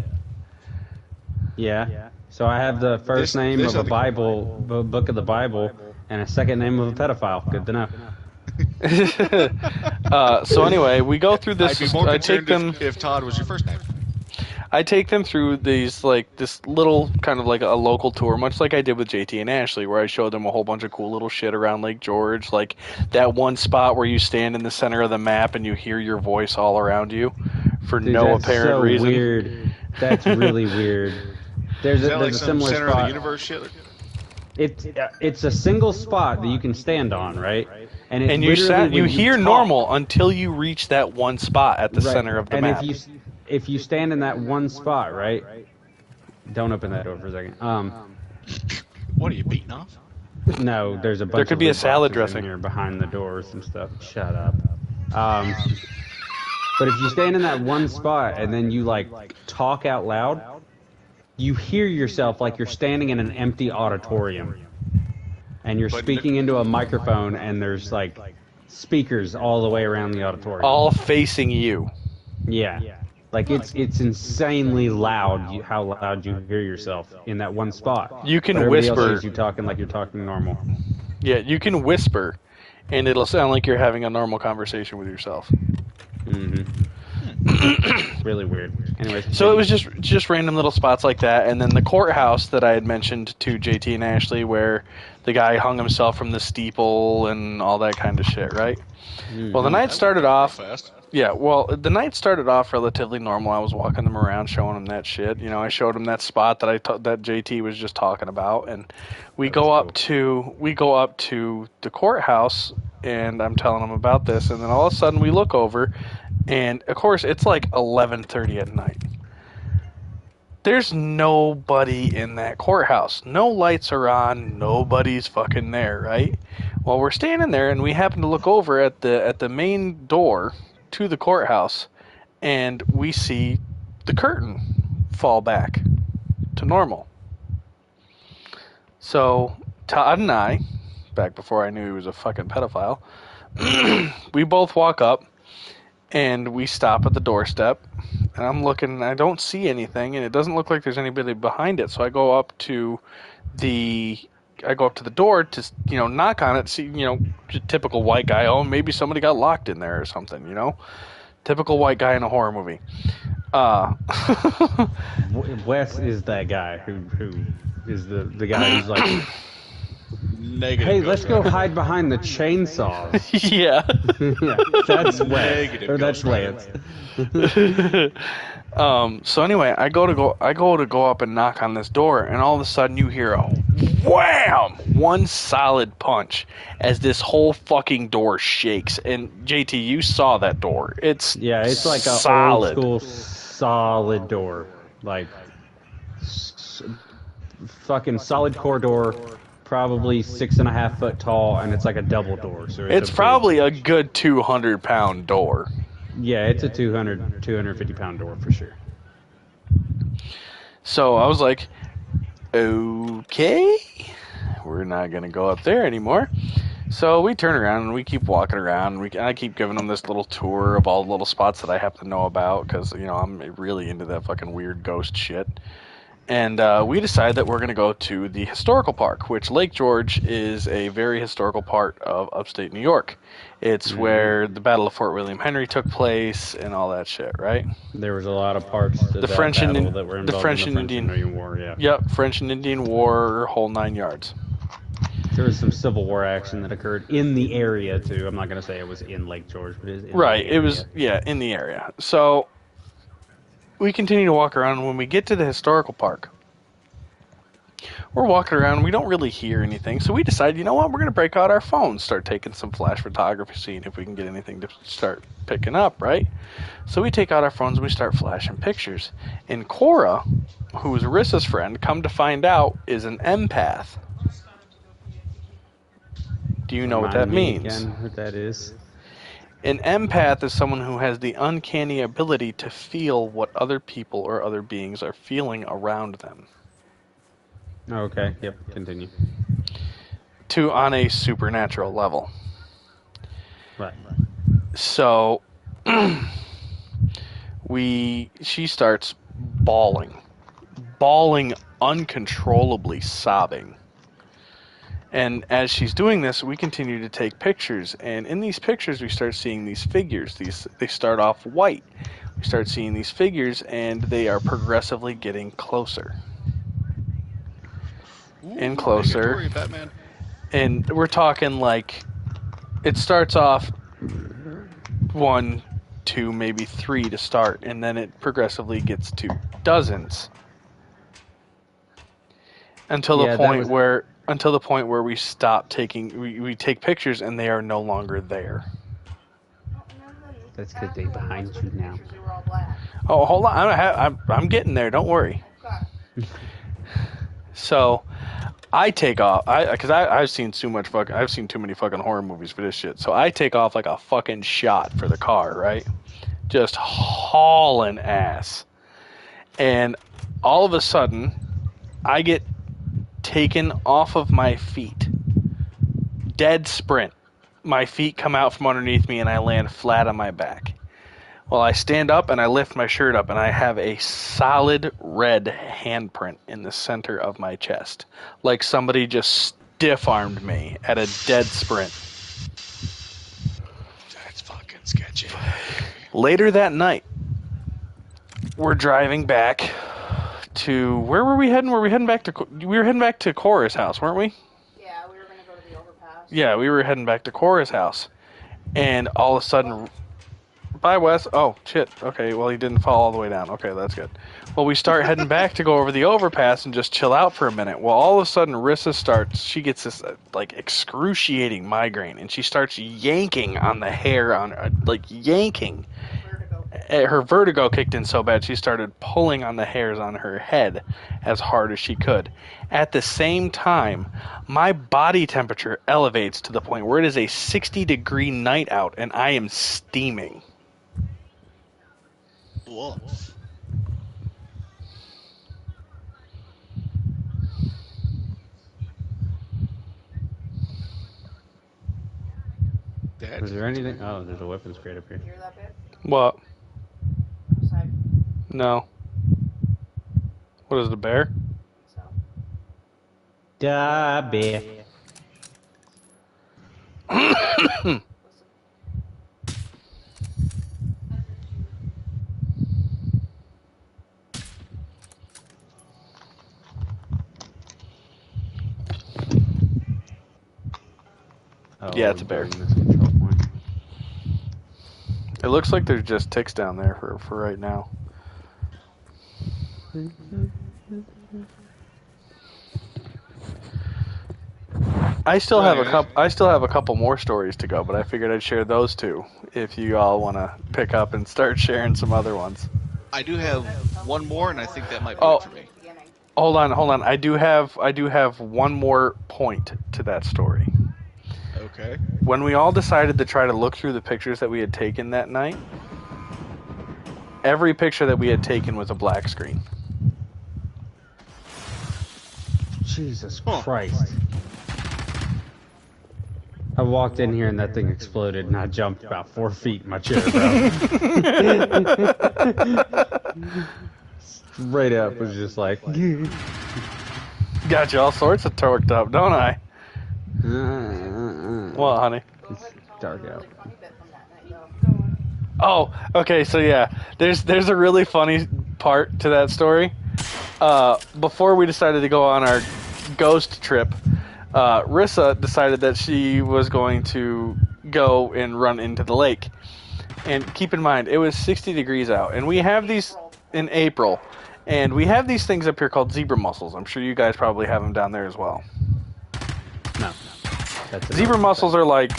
Yeah. So I have the first name this of a other- Bible, a book of the Bible, and a second name of a pedophile. Good to know. So anyway, we go through this. I'd be more I take concerned them. if Todd was your first name. I take them through this little kind of like a local tour, much like I did with JT and Ashley, where I showed them a whole bunch of cool little shit around Lake George, like that one spot where you stand in the center of the map and you hear your voice all around you for Dude, no that's apparent so reason. Weird. That's really weird. There's Is that like a some similar center of spot. the universe shit? It's a single spot that you can stand on, right? And it's And you literally you when hear talk. normal until you reach that one spot at the Right. center of the and map. if you stand in that one spot, right? Don't open that door for a second. What are you beating off? No, there's a bunch. There could of be a loot salad boxes dressing. in here behind the doors and stuff. Shut up. But if you stand in that one spot and then you like talk out loud, you hear yourself like you're standing in an empty auditorium, and you're speaking into a microphone, and there's like speakers all the way around the auditorium. All facing you. Yeah. Like it's insanely loud. How loud you hear yourself in that one spot. You can But everybody whisper. else hears you talking like you're talking normal. Yeah, you can whisper, and it'll sound like you're having a normal conversation with yourself. Really weird. Anyways. So it was just random little spots like that, and then the courthouse that I had mentioned to JT and Ashley, where the guy hung himself from the steeple and all that kind of shit, right? Well, the night started off. Fast. Yeah, well, the night started off relatively normal. I was walking them around, showing them that shit. You know, I showed them that spot that that JT was just talking about, and we go up to the courthouse, and I'm telling them about this, and then all of a sudden we look over, and of course it's like 11:30 at night. There's nobody in that courthouse. No lights are on. Nobody's fucking there, right? Well, we're standing there, and we happen to look over at the main door to the courthouse, and we see the curtain fall back to normal. So Todd and I, back before I knew he was a fucking pedophile, we both walk up and we stop at the doorstep, and I'm looking and I don't see anything, and it doesn't look like there's anybody behind it. So I go up to the I go up to the door to, knock on it, see, just typical white guy. Oh, maybe somebody got locked in there or something, Typical white guy in a horror movie. Wes is that guy who is the guy who's like, Negative. hey, Ghost let's go Rider. hide behind the chainsaws. Yeah. Yeah, that's Wes. Negative Or that's Ghost Rider. Lance. So anyway, I go to go up and knock on this door, and all of a sudden you hear a wham! One solid punch as this whole fucking door shakes. And JT, you saw that door. It's It's like a solid. old school solid door, like fucking solid core door, probably 6.5 foot tall, and it's like a double door. So It's probably a good 200-pound door. Yeah, it's a 250 pound door for sure. So I was like, okay, we're not going to go up there anymore. So we turn around and we keep walking around. And I keep giving them this little tour of all the little spots that I happen to know about because, I'm really into that fucking weird ghost shit. And we decide that we're going to go to the historical park, which Lake George is a very historical part of upstate New York. It's where the Battle of Fort William Henry took place and all that shit, right? There was a lot of parts to that French and battle that were involved in the Indian War. Yeah. Yep, French and Indian War, whole 9 yards. There was some Civil War action that occurred in the area too. I'm not going to say it was in Lake George, but it is in Right, the area. it was in the area. So we continue to walk around. When we get to the historical park, we're walking around. We don't really hear anything, so we decide, you know what? We're going to break out our phones, start taking some flash photography, seeing if we can get anything to start picking up, right? So we take out our phones and we start flashing pictures. And Cora, who's Rissa's friend, come to find out, is an empath. Do you know what that means? Again, what that is? An empath is someone who has the uncanny ability to feel what other people or other beings are feeling around them. Okay. Yep. Continue. On a supernatural level. Right. So she starts bawling uncontrollably, sobbing. And as she's doing this, we continue to take pictures. And in these pictures, we start seeing these figures. They start off white. We start seeing these figures, and they are progressively getting closer. And closer. Negatory, Batman. And we're talking like, it starts off 1, 2, maybe 3 to start, and then it progressively gets to dozens. Until the point where we stop taking, we take pictures and they are no longer there. That's because they're behind you now. Oh, hold on, I'm getting there. Don't worry. So, I take off, because I've seen too many fucking horror movies for this shit. So I take off like a fucking shot for the car, right? Just hauling ass, and all of a sudden, I get taken off of my feet. Dead sprint. My feet come out from underneath me and I land flat on my back. Well, I stand up and I lift my shirt up and I have a solid red handprint in the center of my chest. Like somebody just stiff-armed me at a dead sprint. That's fucking sketchy. Later that night, we're driving back to, where were we heading? We were heading back to Cora's house, weren't we? Yeah, we were going to go to the overpass. Yeah, we were heading back to Cora's house. And all of a sudden, bye, Wes. Oh, shit. Okay, well, he didn't fall all the way down. Okay, that's good. Well, we start heading back to go over the overpass and just chill out for a minute. Well, all of a sudden, she gets this, excruciating migraine, and she starts yanking on the hair, yanking. Her vertigo kicked in so bad she started pulling on the hairs on her head as hard as she could. At the same time, my body temperature elevates to the point where it is a 60-degree night out and I am steaming. Whoa. Dad? Is there anything? Oh, there's a weapons crate up here. You hear that bit? What? Outside. No. What is it, a bear? So. Dabby. Oh, Yeah, it's a bear. this control point. It looks like there's just ticks down there for right now. I still have a couple more stories to go, but I figured I'd share those two if you all want to pick up and start sharing some other ones. I do have one more, and I think that might be Oh. it for me. Hold on. I do have one more point to that story. Okay. When we all decided to try to look through the pictures that we had taken that night, every picture that we had taken was a black screen. Jesus Christ. I walked in here and that thing exploded and I jumped about 4 feet in my chair, bro. Straight up was just like... Got you all sorts of torqued up, don't I? What, honey? It's dark out. Oh, okay, so yeah, there's a really funny part to that story. Before we decided to go on our ghost trip, Rissa decided that she was going to go and run into the lake. And keep in mind, it was 60 degrees out, and we have these in April, and we have these things up here called zebra mussels. I'm sure you guys probably have them down there as well. No. Zebra mussels are like,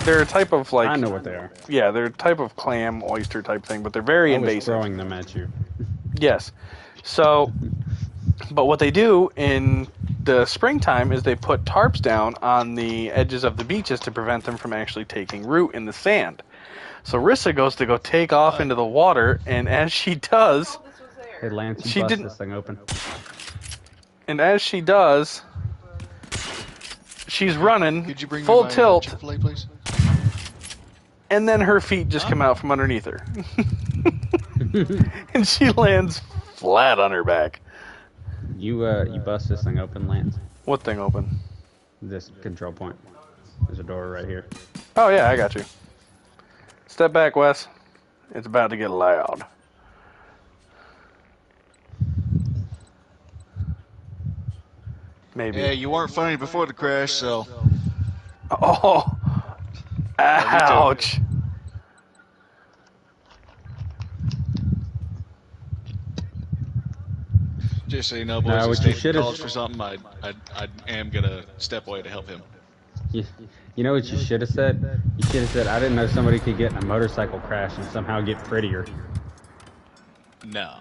they're a type of like... I know what they are. Yeah, they're a type of clam, oyster type thing, but they're very I was invasive. throwing them at you. Yes. So, but what they do in the springtime is they put tarps down on the edges of the beaches to prevent them from actually taking root in the sand. So Rissa goes to go take off into the water, and as she does... Hey, Lance, She you bust didn't- this thing open. And as she does, she's running Could you bring full me my tilt, Chick-fil-A, please? and then her feet just come out from underneath her. And she lands flat on her back. You bust this thing open, Lance. What thing open? This control point. There's a door right here. Oh, yeah, I got you. Step back, Wes. It's about to get loud. Maybe. Yeah, you weren't funny before the crash, so... Oh! Ouch! Just so you know, boys, Nah, if what State you should've- calls for something, I am gonna step away to help him. You know what you should have said? You should have said, I didn't know somebody could get in a motorcycle crash and somehow get prettier. No.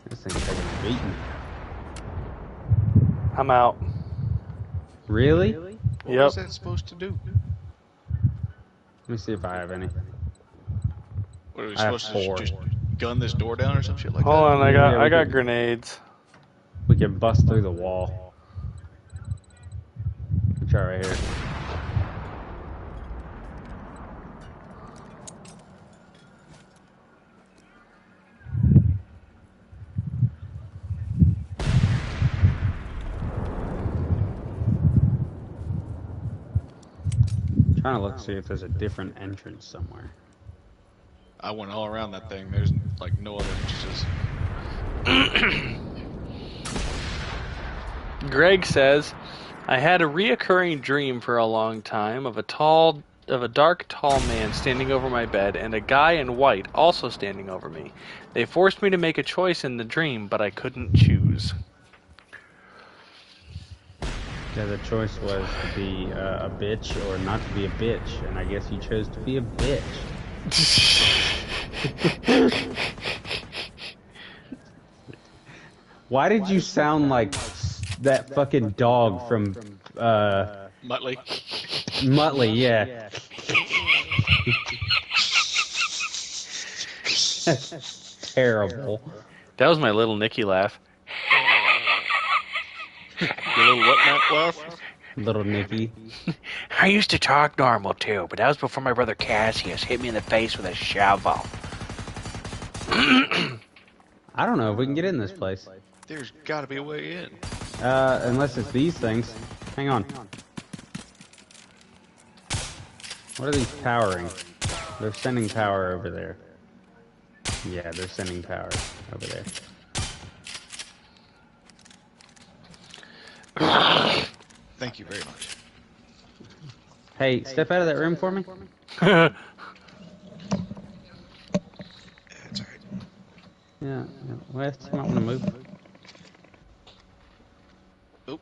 This thing's taking a beating. I'm out. Really? What Yep. was that supposed to do? Let me see if I have any. What are we I have supposed to 4. just gun this door down or some shit like Hold that? on, I Yeah, we got can- grenades. We can bust through the wall. Try right here. Trying to look see if there's a different entrance somewhere. I went all around that thing. There's like no other entrances. Greg says, I had a reoccurring dream for a long time of a dark, tall man standing over my bed and a guy in white also standing over me. They forced me to make a choice in the dream, but I couldn't choose. Yeah, the choice was to be a bitch or not to be a bitch, and I guess you chose to be a bitch. Why did you sound like that fucking dog from Muttley. Muttley? Yeah. That's terrible. That was my little Nicky laugh. Your little what, Matt, laugh? Little Nicky. I used to talk normal too, but that was before my brother Cassius hit me in the face with a shovel. I don't know if we can get in this place. There's got to be a way in. Unless it's these things. Hang on. What are these powering? They're sending power over there. Yeah, they're sending power over there. Thank you very much. Hey, step out of that room for me. That's all right. Yeah, Wes, you might want to move. Oh,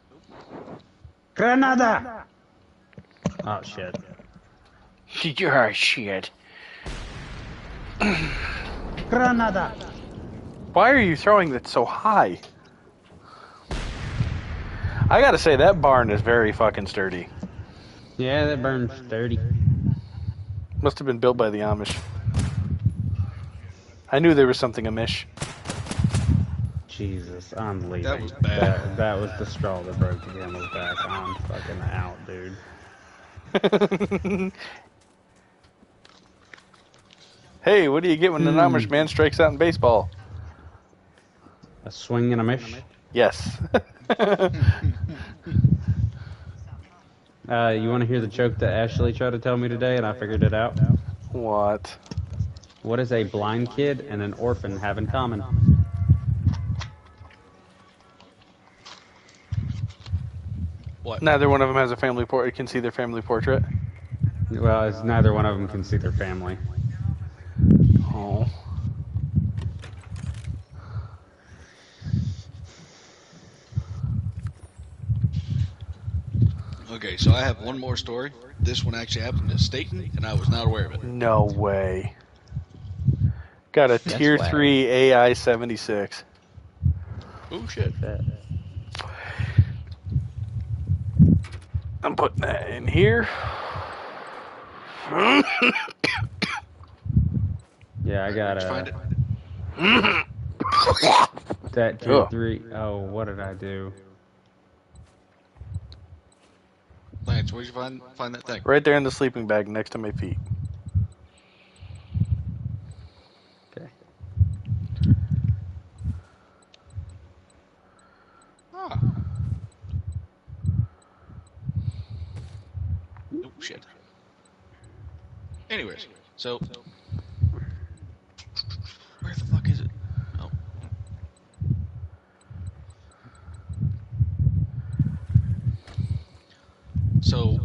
Granada! Oh, shit. You're shit. Granada! Why are you throwing that so high? I gotta say, that barn is very fucking sturdy. Yeah, that burns sturdy. Must have been built by the Amish. I knew there was something amish. Jesus, I'm leaving. That was bad. That was the straw that broke the camel's back. I'm fucking out, dude. Hey, what do you get when an Amish man strikes out in baseball? A swing and a mish? Yes. You want to hear the joke that Ashley tried to tell me today, and I figured it out? What? What does a blind kid and an orphan have in common? what? Neither one of them has a family portrait. Can see their family portrait. Well, it's neither one of them can see their family. Oh. Okay, so I have one more story. This one actually happened in Staten, and I was not aware of it. No way. Got a That's tier whack. 3 AI 76. Oh shit! I'm putting that in here. Yeah, I got Did you find it? that tier Ugh. 3. Oh, what did I do? Lance, where'd you find that thing? Right there in the sleeping bag next to my feet. Okay. Ah. Oh shit. Anyways, so where the fuck is it? Oh. So,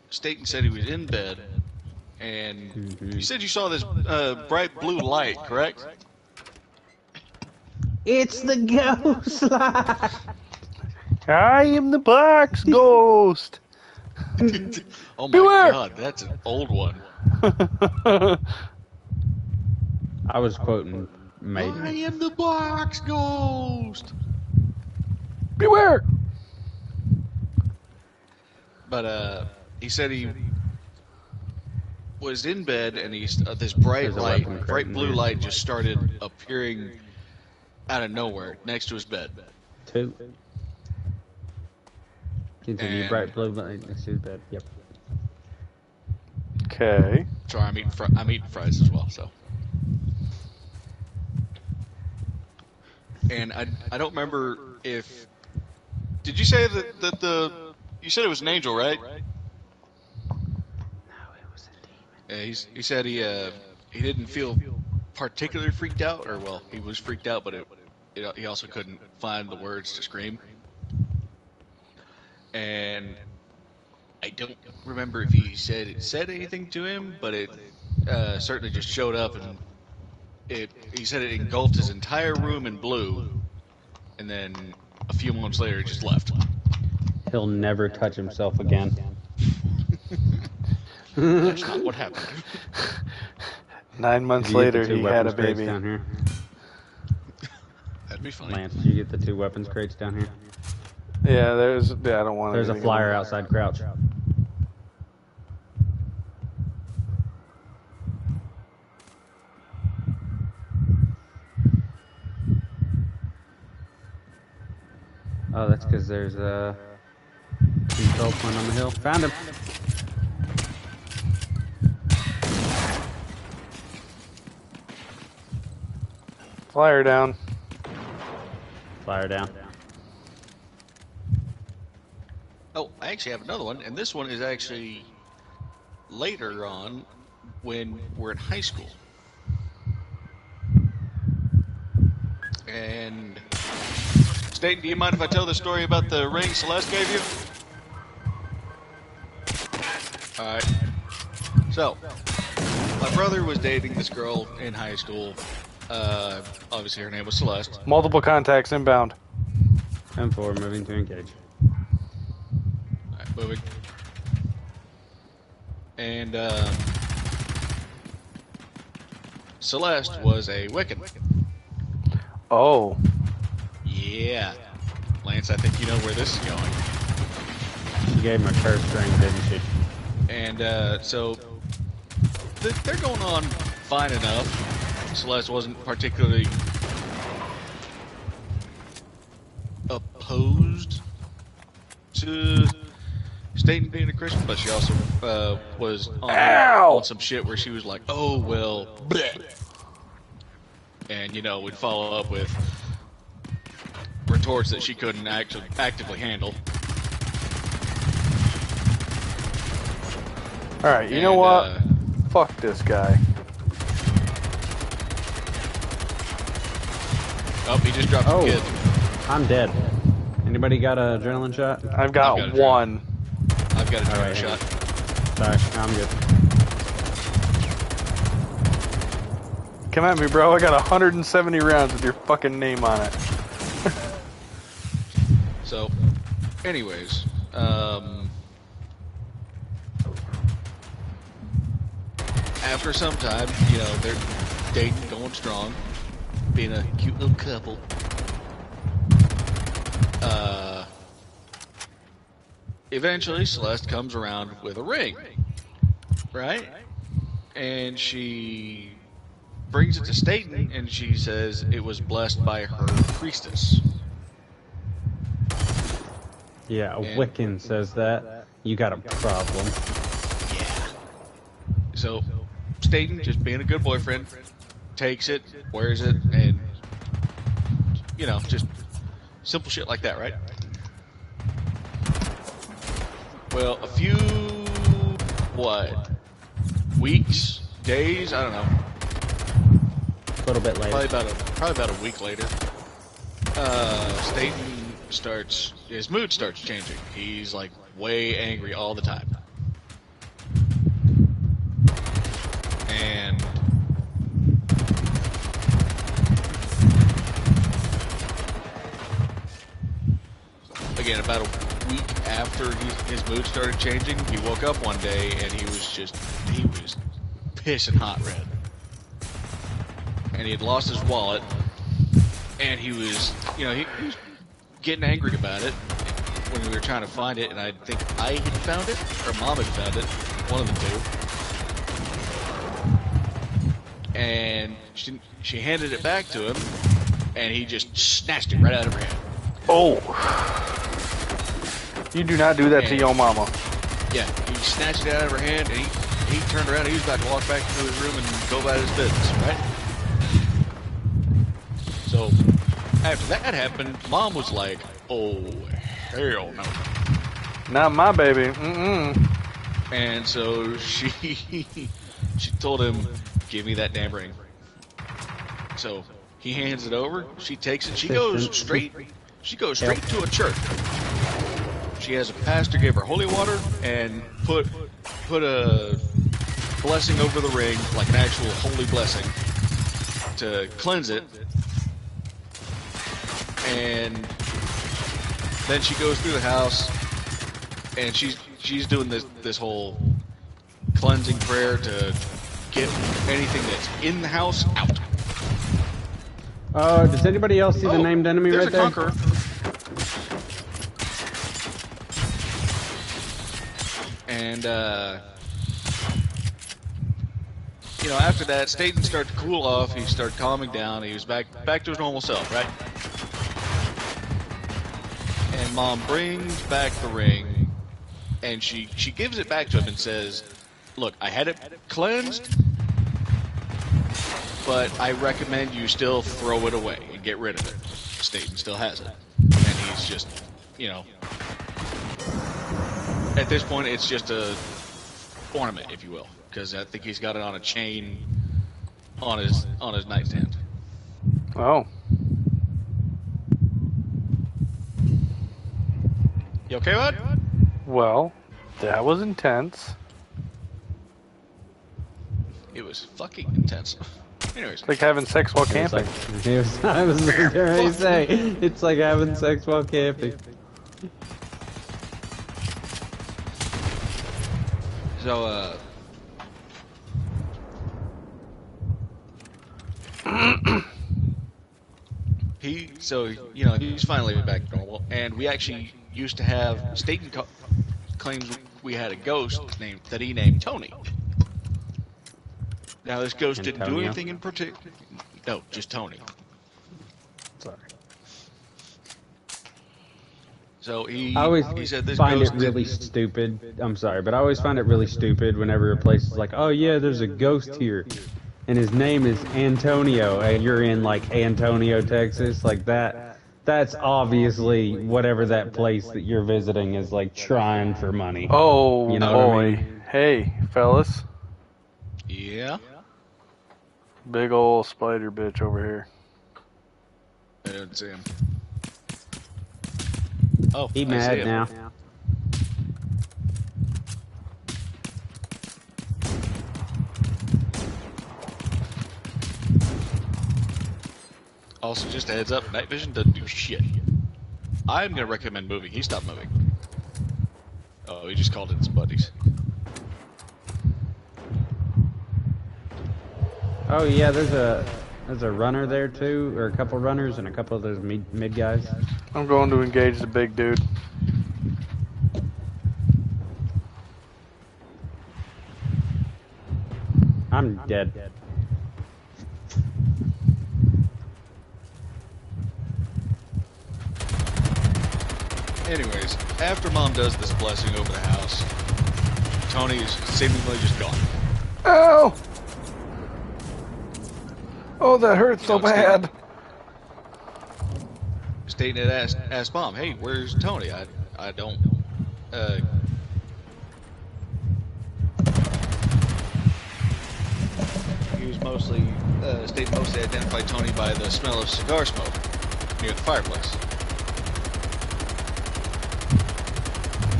Staten said he was in bed, and you said you saw this bright blue light, correct? It's the ghost light! I am the box ghost. Oh my Beware! god, that's an old one. I was quoting I Maiden. am the box ghost. Beware! But he said he was in bed, and this bright There's a light, weapon crate bright in blue there. light, just started appearing out of nowhere next to his bed. 2. Continue And- bright blue light next to his bed. Yep. Okay. Sorry, I'm eating fries as well. So, and I don't remember if did you say that you said it was an angel, right? No, it was a demon. Yeah, he said he didn't feel particularly freaked out, or well, he was freaked out, but he also couldn't find the words to scream. And I don't remember if he said anything to him, but it certainly just showed up, and he said it engulfed his entire room in blue, and then a few moments later it just left. He'll never touch himself again. That's not what happened. 9 months Did you get the later, 2 he had a weapons crates baby. down here? That'd be funny. Lance, did you get the 2 weapons crates down here? Yeah, I don't want There's a anything flyer in outside Crouch. Oh, that's because there's a control point on the hill. Found him. Flyer down. Fire down. Oh, I actually have another one, and this one is actually later on when we're in high school. And Staten, do you mind if I tell the story about the ring Celeste gave you? Alright. So, my brother was dating this girl in high school. Obviously her name was Celeste. Multiple contacts inbound. M4, moving to engage. Alright, moving. And, Celeste was a Wiccan. Oh. Yeah. Lance, I think you know where this is going. She gave him a curse ring, didn't she? And, so, they're going on fine enough. Celeste wasn't particularly opposed to Staten being a Christian, but she also was on some shit where she was like, oh, well, bleh. And, you know, would follow up with retorts that she couldn't actively handle. Alright, you know what? Fuck this guy. Oh, he just dropped some kids. I'm dead. Anybody got an adrenaline shot? I've got one. I've got a drone shot. Sorry, I'm good. Come at me, bro. I got 170 rounds with your fucking name on it. So, anyways, after some time, you know, they're dating, going strong, being a cute little couple. Eventually, Celeste comes around with a ring, right? And she brings it to Staten, and she says it was blessed by her priestess. Yeah, a Wiccan says that. You got a problem. Yeah. So, Staten, just being a good boyfriend, takes it, wears it, and, you know, just simple shit like that, right? Well, a few, weeks, days, I don't know. A little bit later. Probably about a week later. Staten his mood starts changing. He's like way angry all the time. And again, about a week after his mood started changing, he woke up one day and he was pissing hot red. And he had lost his wallet, and he was, you know, he was getting angry about it when we were trying to find it, and I think I had found it, or Mom had found it, one of the two. And she handed it back to him, and he just snatched it right out of her hand. Oh. You do not do that to your mama. Yeah, he snatched it out of her hand, and he turned around, and he was about to walk back into his room and go about his business, right? So, after that happened, Mom was like, oh, hell no. Not my baby. Mm-mm. And so she told him, give me that damn ring. So he hands it over, she takes it, she goes straight to a church. She has a pastor give her holy water and put a blessing over the ring, like an actual holy blessing, to cleanse it. And then she goes through the house, and she's doing this whole cleansing prayer to get anything that's in the house out. Does anybody else see the named enemy right there? There's a conqueror. And you know, after that, Staten started to cool off. He started calming down. He was back to his normal self, right? And Mom brings back the ring, and she gives it back to him and says, look, I had it cleansed, but I recommend you still throw it away and get rid of it. Staten still has it, and he's just, you know, at this point it's just a ornament, if you will, because I think he's got it on a chain on his nightstand. Oh. You okay, bud? Well, that was intense. It was fucking intense. Anyways, It's like having sex while camping. I was going to say, it's like having sex while camping. so he's finally back to normal, and we actually used to have Staten claims we had a ghost that he named Tony. Now this ghost didn't do Antonio? anything in particular. No, just Tony. Sorry. So I always he said this find it ghost really stupid. I'm sorry, but I always find it really stupid whenever a place is like, oh yeah, there's a ghost here, and his name is Antonio, and you're in like Antonio, Texas, like that. That's obviously whatever that place that you're visiting is like trying for money. Oh, You know boy. what I mean? Hey, fellas. Yeah. Big ol' spider bitch over here. I didn't see him. Oh, He I see mad him. now. Also, just a heads up, night vision doesn't do shit. I'm gonna recommend moving. He stopped moving. Oh, he just called in his buddies. Oh yeah, there's a runner there too, or a couple runners and a couple of those mid guys. I'm going to engage the big dude. I'm dead. Anyways, after Mom does this blessing over the house, Tony is seemingly just gone. Ow! Oh, that hurts so You know, it's bad. Staten had asked Mom, "Hey, where's Tony? I don't." He was mostly Staten mostly identified Tony by the smell of cigar smoke near the fireplace.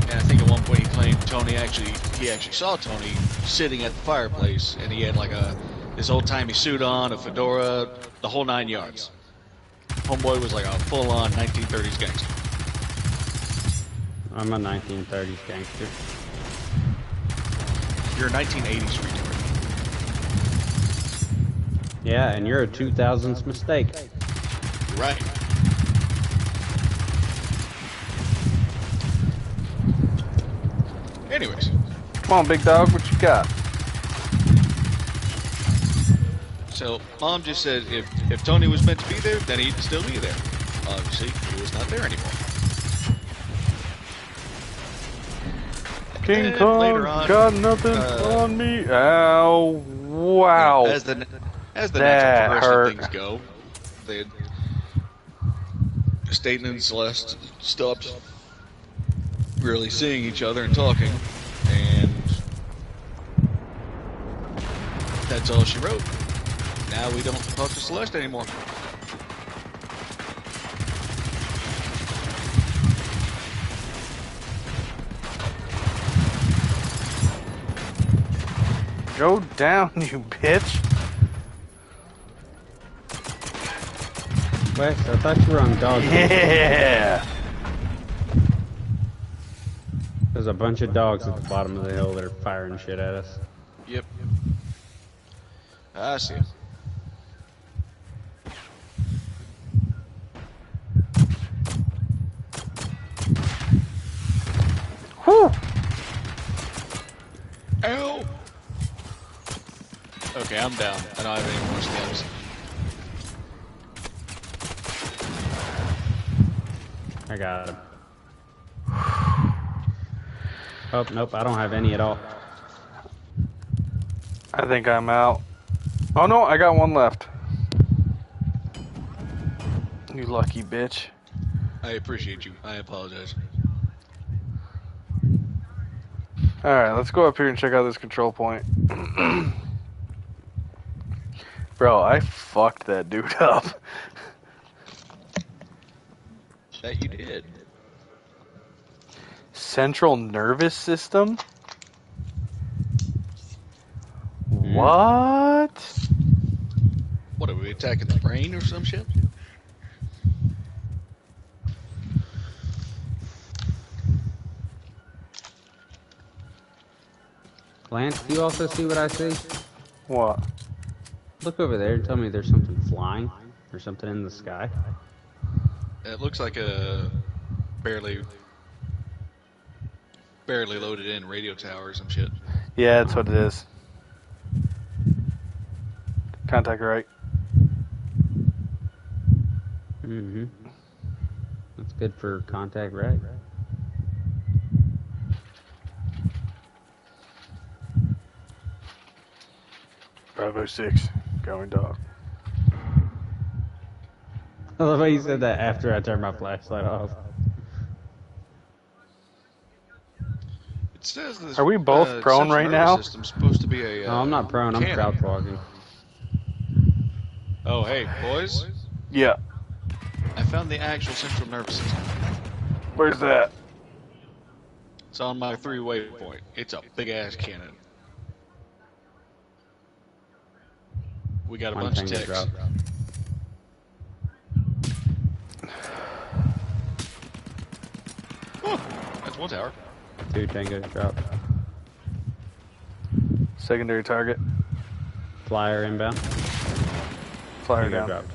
And I think at one point he claimed he actually saw Tony sitting at the fireplace, and he had like this old timey suit on, a fedora, the whole 9 yards. Homeboy was like a full-on 1930s gangster. I'm a 1930s gangster. You're a 1980s retard. Yeah, and you're a 2000s mistake. You're right. Anyways, Come on, big dog, what you got? so Mom just said if Tony was meant to be there, then he'd still be there. Obviously, he was not there anymore. King And Kong later on, got nothing on me. Ow. Wow. As the That natural progression hurt. of things go, they had Staten and Celeste stopped really seeing each other and talking, and that's all she wrote. Now we don't talk to Celeste anymore. Go down, you bitch. Wes, I thought you were on dog. Yeah. There's a bunch of dogs at the bottom of the hill that are firing shit at us. Yep. I see. Whew. Ow! Okay, I'm down. I don't have any more stems. I got him. Oh, nope, I don't have any at all. I think I'm out. Oh no, I got one left. You lucky bitch. I appreciate you. I apologize. Alright, let's go up here and check out this control point. Bro, I fucked that dude up. That you did. Central nervous system? What? What, are we attacking the brain or some shit? Lance, do you also see what I see? What? Look over there and tell me there's something flying or something in the sky. It looks like a barely loaded in radio tower or some shit. Yeah, that's what it is. Contact right. Mm-hmm. That's good for contact, right? Bravo 6, going dog. I love how you said that after I turned my flashlight off. It says this. Are we both prone central right nervous now? System's supposed to be a. No, I'm not prone. I'm cannon. crouch walking. Oh, hey, boys! Yeah. I found the actual central nervous system. Where's that? It's on my 3-waypoint. It's a big ass cannon. We got a bunch of ticks. Drop. Oh, that's one tower. 2 tangos drop. Secondary target. Flyer inbound. Flyer Tango down. dropped.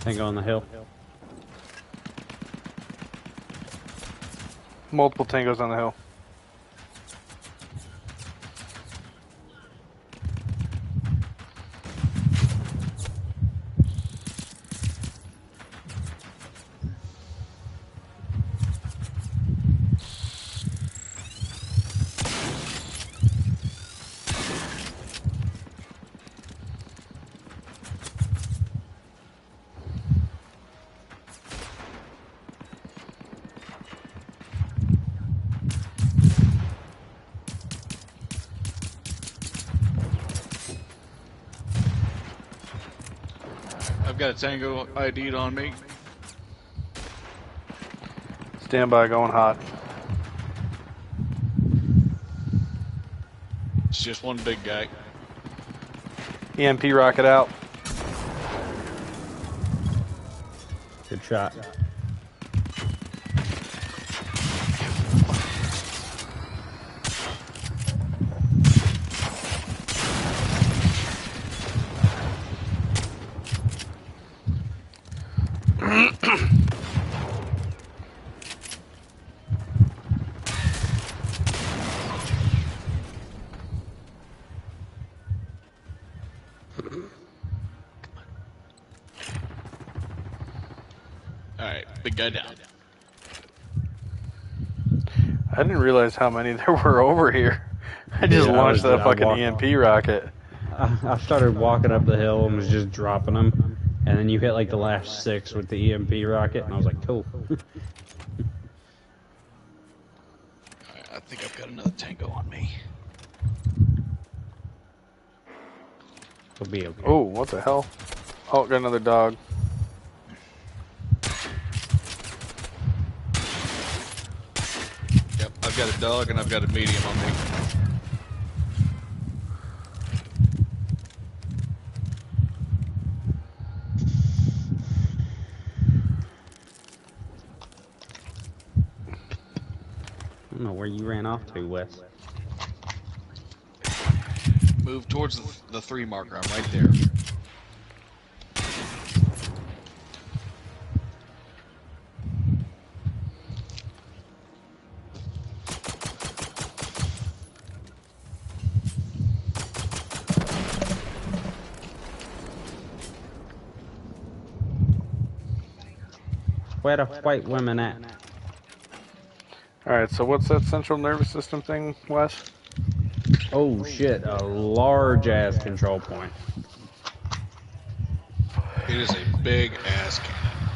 Tango on the hill. Multiple tangos on the hill. I've got a tango ID'd on me. Stand by, going hot. It's just one big guy. EMP rocket out. Good shot. Alright, big guy down. I didn't realize how many there were over here. I just Yeah, launched that I fucking walked- EMP rocket. I started walking up the hill and was just dropping them. And then you hit like the last 6 with the EMP rocket, and I was like, cool. Alright, I think I've got another tango on me. It'll be okay. Oh, what the hell? Oh, got another dog. Yep, I've got a dog and I've got a medium on me. I don't know where you ran off to, Wes. Move towards the 3 marker. I'm right there. Where the white women at? Alright, so what's that central nervous system thing, Wes? Oh shit, a large ass control point. It is a big ass cannon.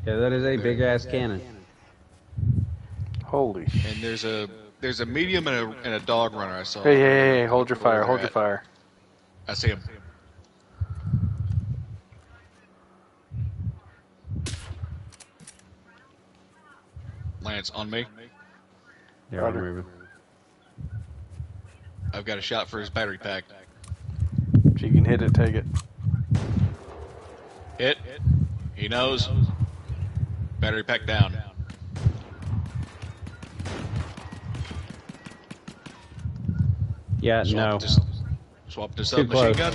Yeah, that is a big ass cannon. Holy shit. And there's a medium and a dog runner I saw. Hey, hold your Where fire, they're hold your at. fire. I see him. Lance, on me. Yeah, Roger. we're moving. I've got a shot for his battery pack. If you can hit it, take it. Hit. He knows. Battery pack down. Yeah, no. Swap this Too submachine close. gun.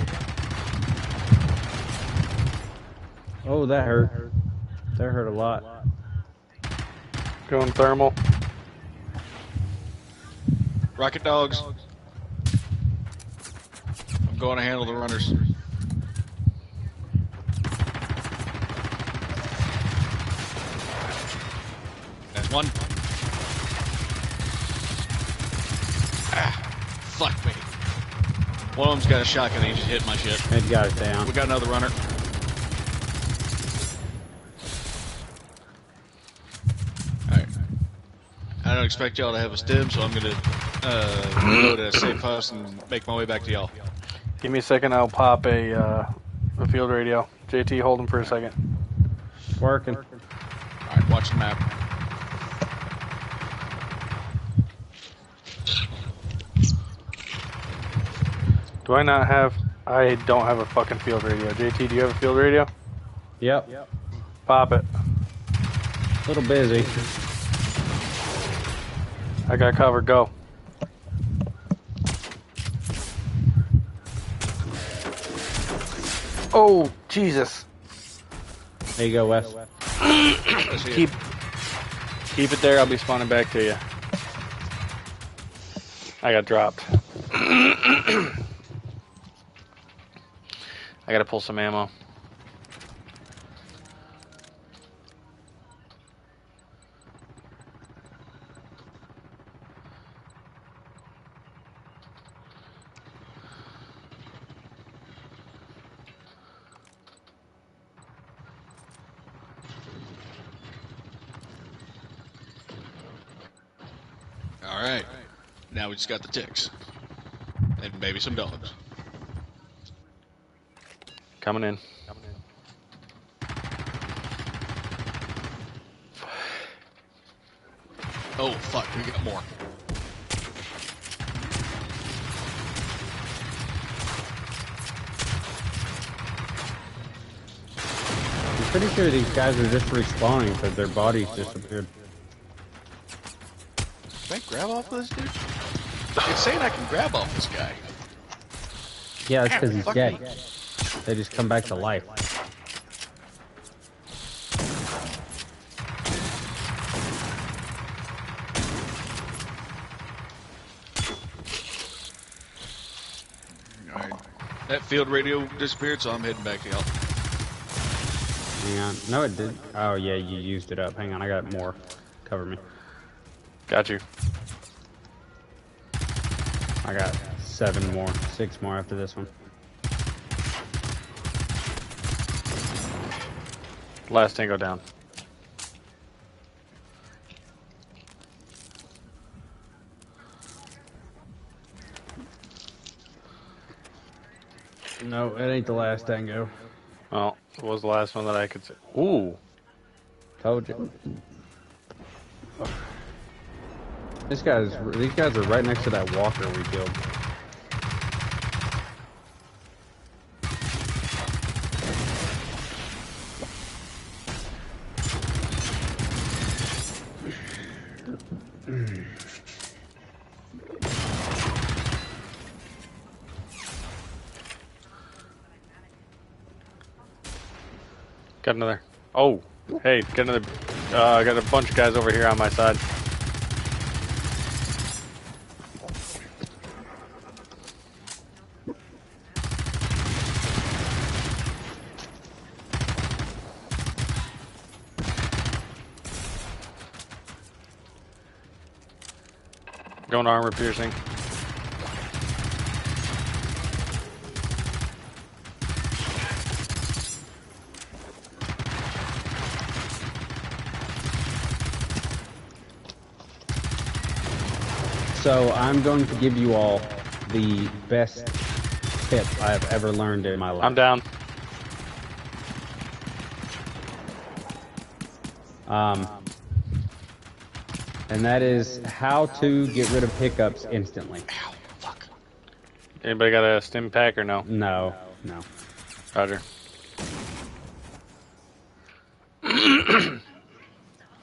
Oh, that hurt. That hurt a lot. Going thermal. Rocket dogs. I'm going to handle the runners. That's one. Fuck me. One of them's got a shotgun. He just hit my shit. It got it down. We got another runner. Alright. I don't expect y'all to have a stim, so I'm gonna reload at a safe house and make my way back to y'all. Give me a second, I'll pop a field radio. JT, hold him for a second. Working. Alright, watch the map. Do I not have... I don't have a fucking field radio. JT, do you have a field radio? Yep. Pop it. A little busy. I got cover, go. Oh, Jesus. There you go, Wes. Keep it there, I'll be spawning back to you. I got dropped. I gotta pull some ammo. Alright. Now we just got the ticks. And maybe some dogs. Coming in. Oh, fuck, we got more. I'm pretty sure these guys are just respawning because their bodies disappeared. Can I grab off of this dude? It's saying I can grab off this guy. Yeah, that's because he's Fuck dead. me. They just come back to life. Alright. That field radio disappeared, so I'm heading back to y'all. Hang on. No, it did. Oh, yeah, you used it up. Hang on, I got more. Cover me. Got you. I got 7 more. 6 more after this one. Last tango down. No, it ain't the last tango. Well, it was the last one that I could see. Ooh. Told you. These guys are right next to that walker we killed. Got another. Oh, hey, got another. I got a bunch of guys over here on my side. Going to armor piercing. So I'm going to give you all the best tip I've ever learned in my life. I'm down. And that is how to get rid of hiccups instantly. Ow, fuck. Anybody got a stim pack or no? No. Roger.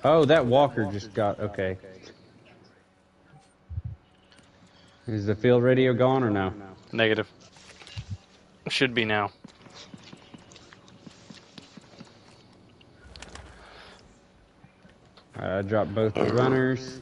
Oh, that walker just got, okay. Is the field radio gone or no? Negative. Should be now. Alright, I dropped both the runners.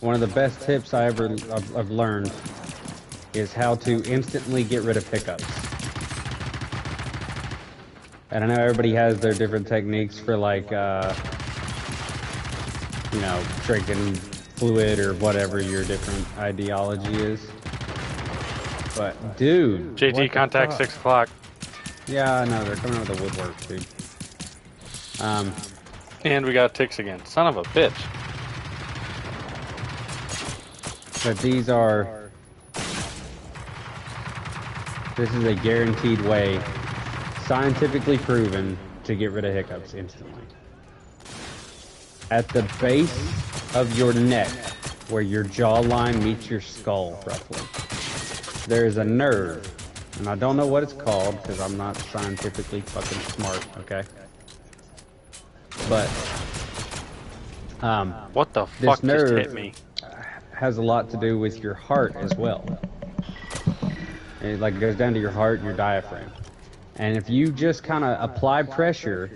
One of the best tips I've learned is how to instantly get rid of hiccups. And I know everybody has their different techniques for like, you know, drinking fluid or whatever your different ideology is. But dude, JT contact 6 o'clock. Yeah, I know they're coming out with the woodwork, dude. And we got ticks again. Son of a bitch. But these are. This is a guaranteed way, scientifically proven, to get rid of hiccups instantly. At the base of your neck, where your jawline meets your skull, roughly, there is a nerve. And I don't know what it's called, because I'm not scientifically fucking smart, okay? But, What the fuck nerve just hit me? has a lot to do with your heart as well. It like goes down to your heart and your diaphragm. And if you just kind of apply pressure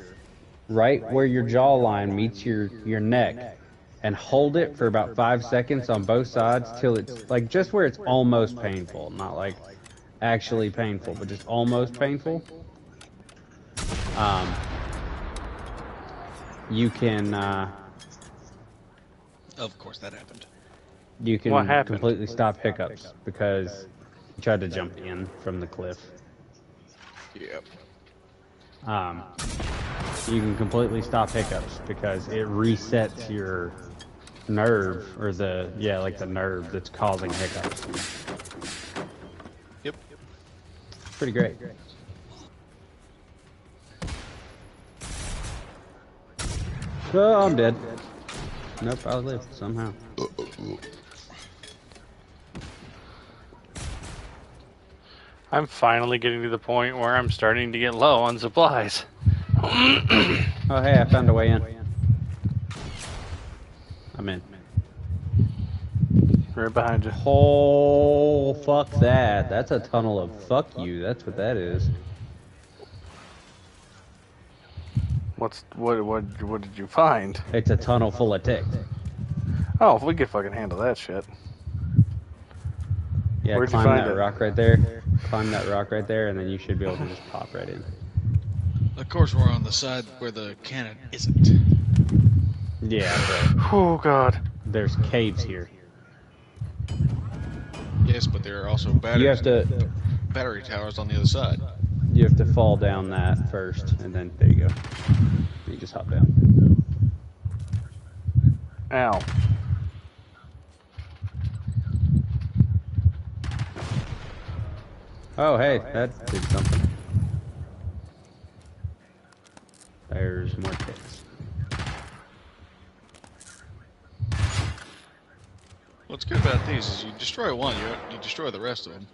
right where your jawline meets your neck and hold it for about 5 seconds on both sides till it's like just where it's almost painful, not like actually painful, but just almost painful. You can Of course, that happened. you can What happened? completely stop hiccups because you tried to jump in from the cliff. Yep. You can completely stop hiccups because it resets your nerve, or the nerve that's causing hiccups. Yep. Pretty great. Oh, I'm dead. Nope, I lived somehow. I'm finally getting to the point where I'm starting to get low on supplies. Oh, hey, I found a way in. I'm in. Right behind you. Oh, fuck that. That's a tunnel of fuck you. That's what that is. What did you find? It's a tunnel full of ticks. Oh, we could fucking handle that shit. Yeah, Where'd you climb find that it? rock right there. Climb that rock right there, and then you should be able to just pop right in. Of course, we're on the side where the cannon isn't. Yeah, but Oh god. there's caves here. Yes, but there are also You have to battery towers on the other side. fall down that first, and then there you go. You just hop down. Ow. Oh, hey, that did something. There's more ticks. What's good about these is you destroy one, you destroy the rest of them.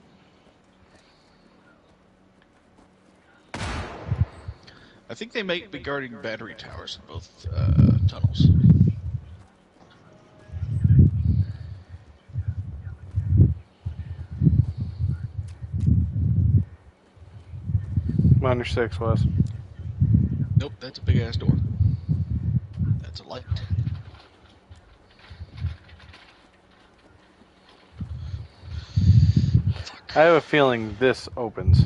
I think they may be guarding battery towers in both tunnels. Minor 6 was. Nope, that's a big ass door. That's a light. I have a feeling this opens.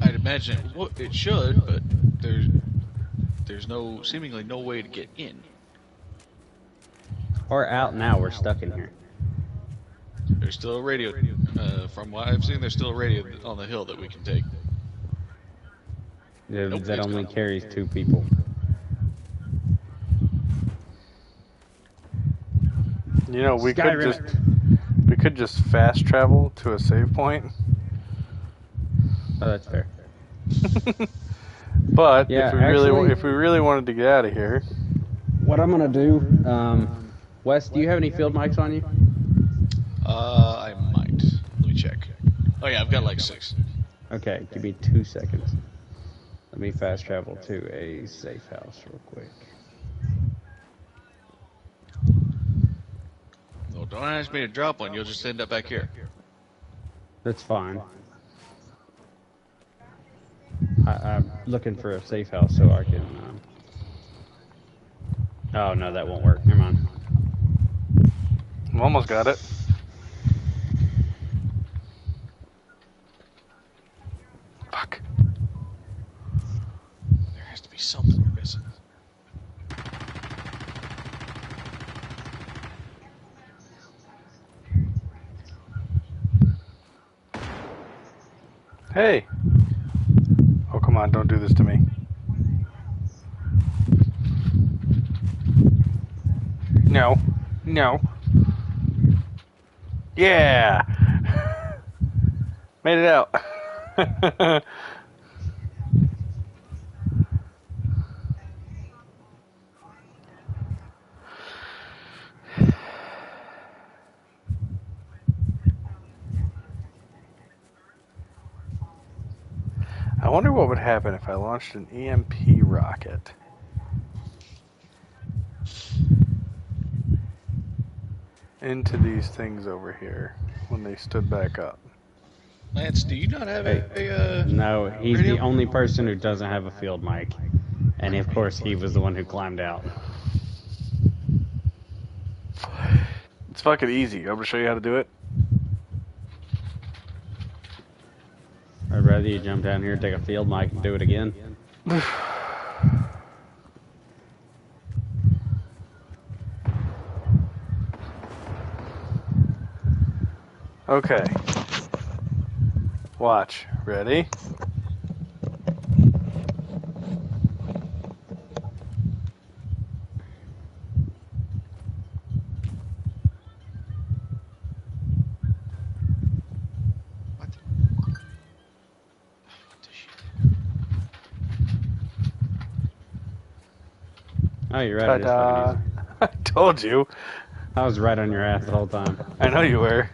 I'd imagine it should, but there's seemingly no way to get in. Or out now. We're stuck in here. There's still a radio. From what I've seen, there's still a radio on the hill that we can take. Nope, That it's only gone. carries 2 people. You know, we Skyrim. could just fast travel to a save point. Oh, that's fair. But Yeah, if we really wanted to get out of here, What I'm gonna do, Wes, do you have any field mics on you? I might. Let me check. Oh yeah, I've got like 6. Okay, give me 2 seconds. Let me fast travel to a safe house real quick. Well, don't ask me to drop one. You'll just end up back here. That's fine. I'm looking for a safe house so I can. Oh no, that won't work. Never mind. we almost got it. Fuck. There has to be something we're missing. Hey. Oh, come on, don't do this to me. No. No. Yeah. Made it out. I wonder what would happen if I launched an EMP rocket. Into these things over here when they stood back up. Lance, do you not have a No, he's radio? the only person who doesn't have a field mic. And of course, he was the one who climbed out. It's fucking easy. I'm gonna show you how to do it. I'd rather you jump down here, take a field mic, and do it again. Okay. Watch. Ready? What the shit? Oh, you're right. It is fucking Ta-da! easy. I told you. I was right on your ass the whole time. I know you were.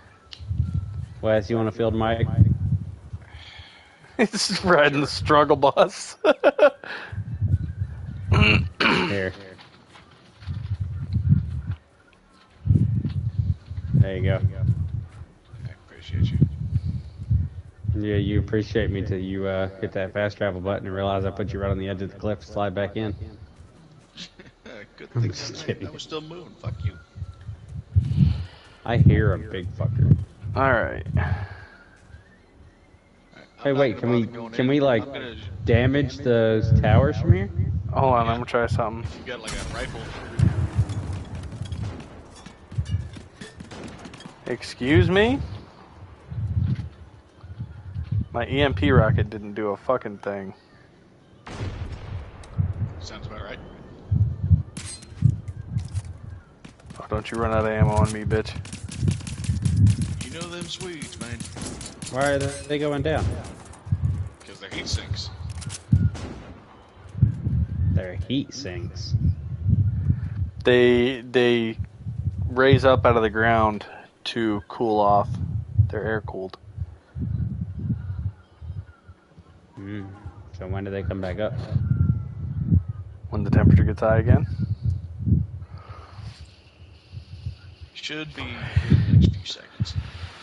Wes, you want a field mic? He's riding the struggle bus. Here. There you go. I appreciate you. Yeah, you appreciate me till you hit that fast travel button and realize I put you right on the edge of the cliff to slide back in. Good I'm thing just I kidding. was still moving. Fuck you. I hear a big fucker. Alright. Hey, wait, can we like damage those towers from here? Hold on, I'm gonna try something. You got like a rifle. Excuse me? My EMP rocket didn't do a fucking thing. Sounds about right. Oh, don't you run out of ammo on me, bitch. You know them Swedes, man. Why are they going down? Because they're heat sinks. They're heat sinks. They raise up out of the ground to cool off. They're air cooled. So when do they come back up? When the temperature gets high again. Should be in the next few seconds.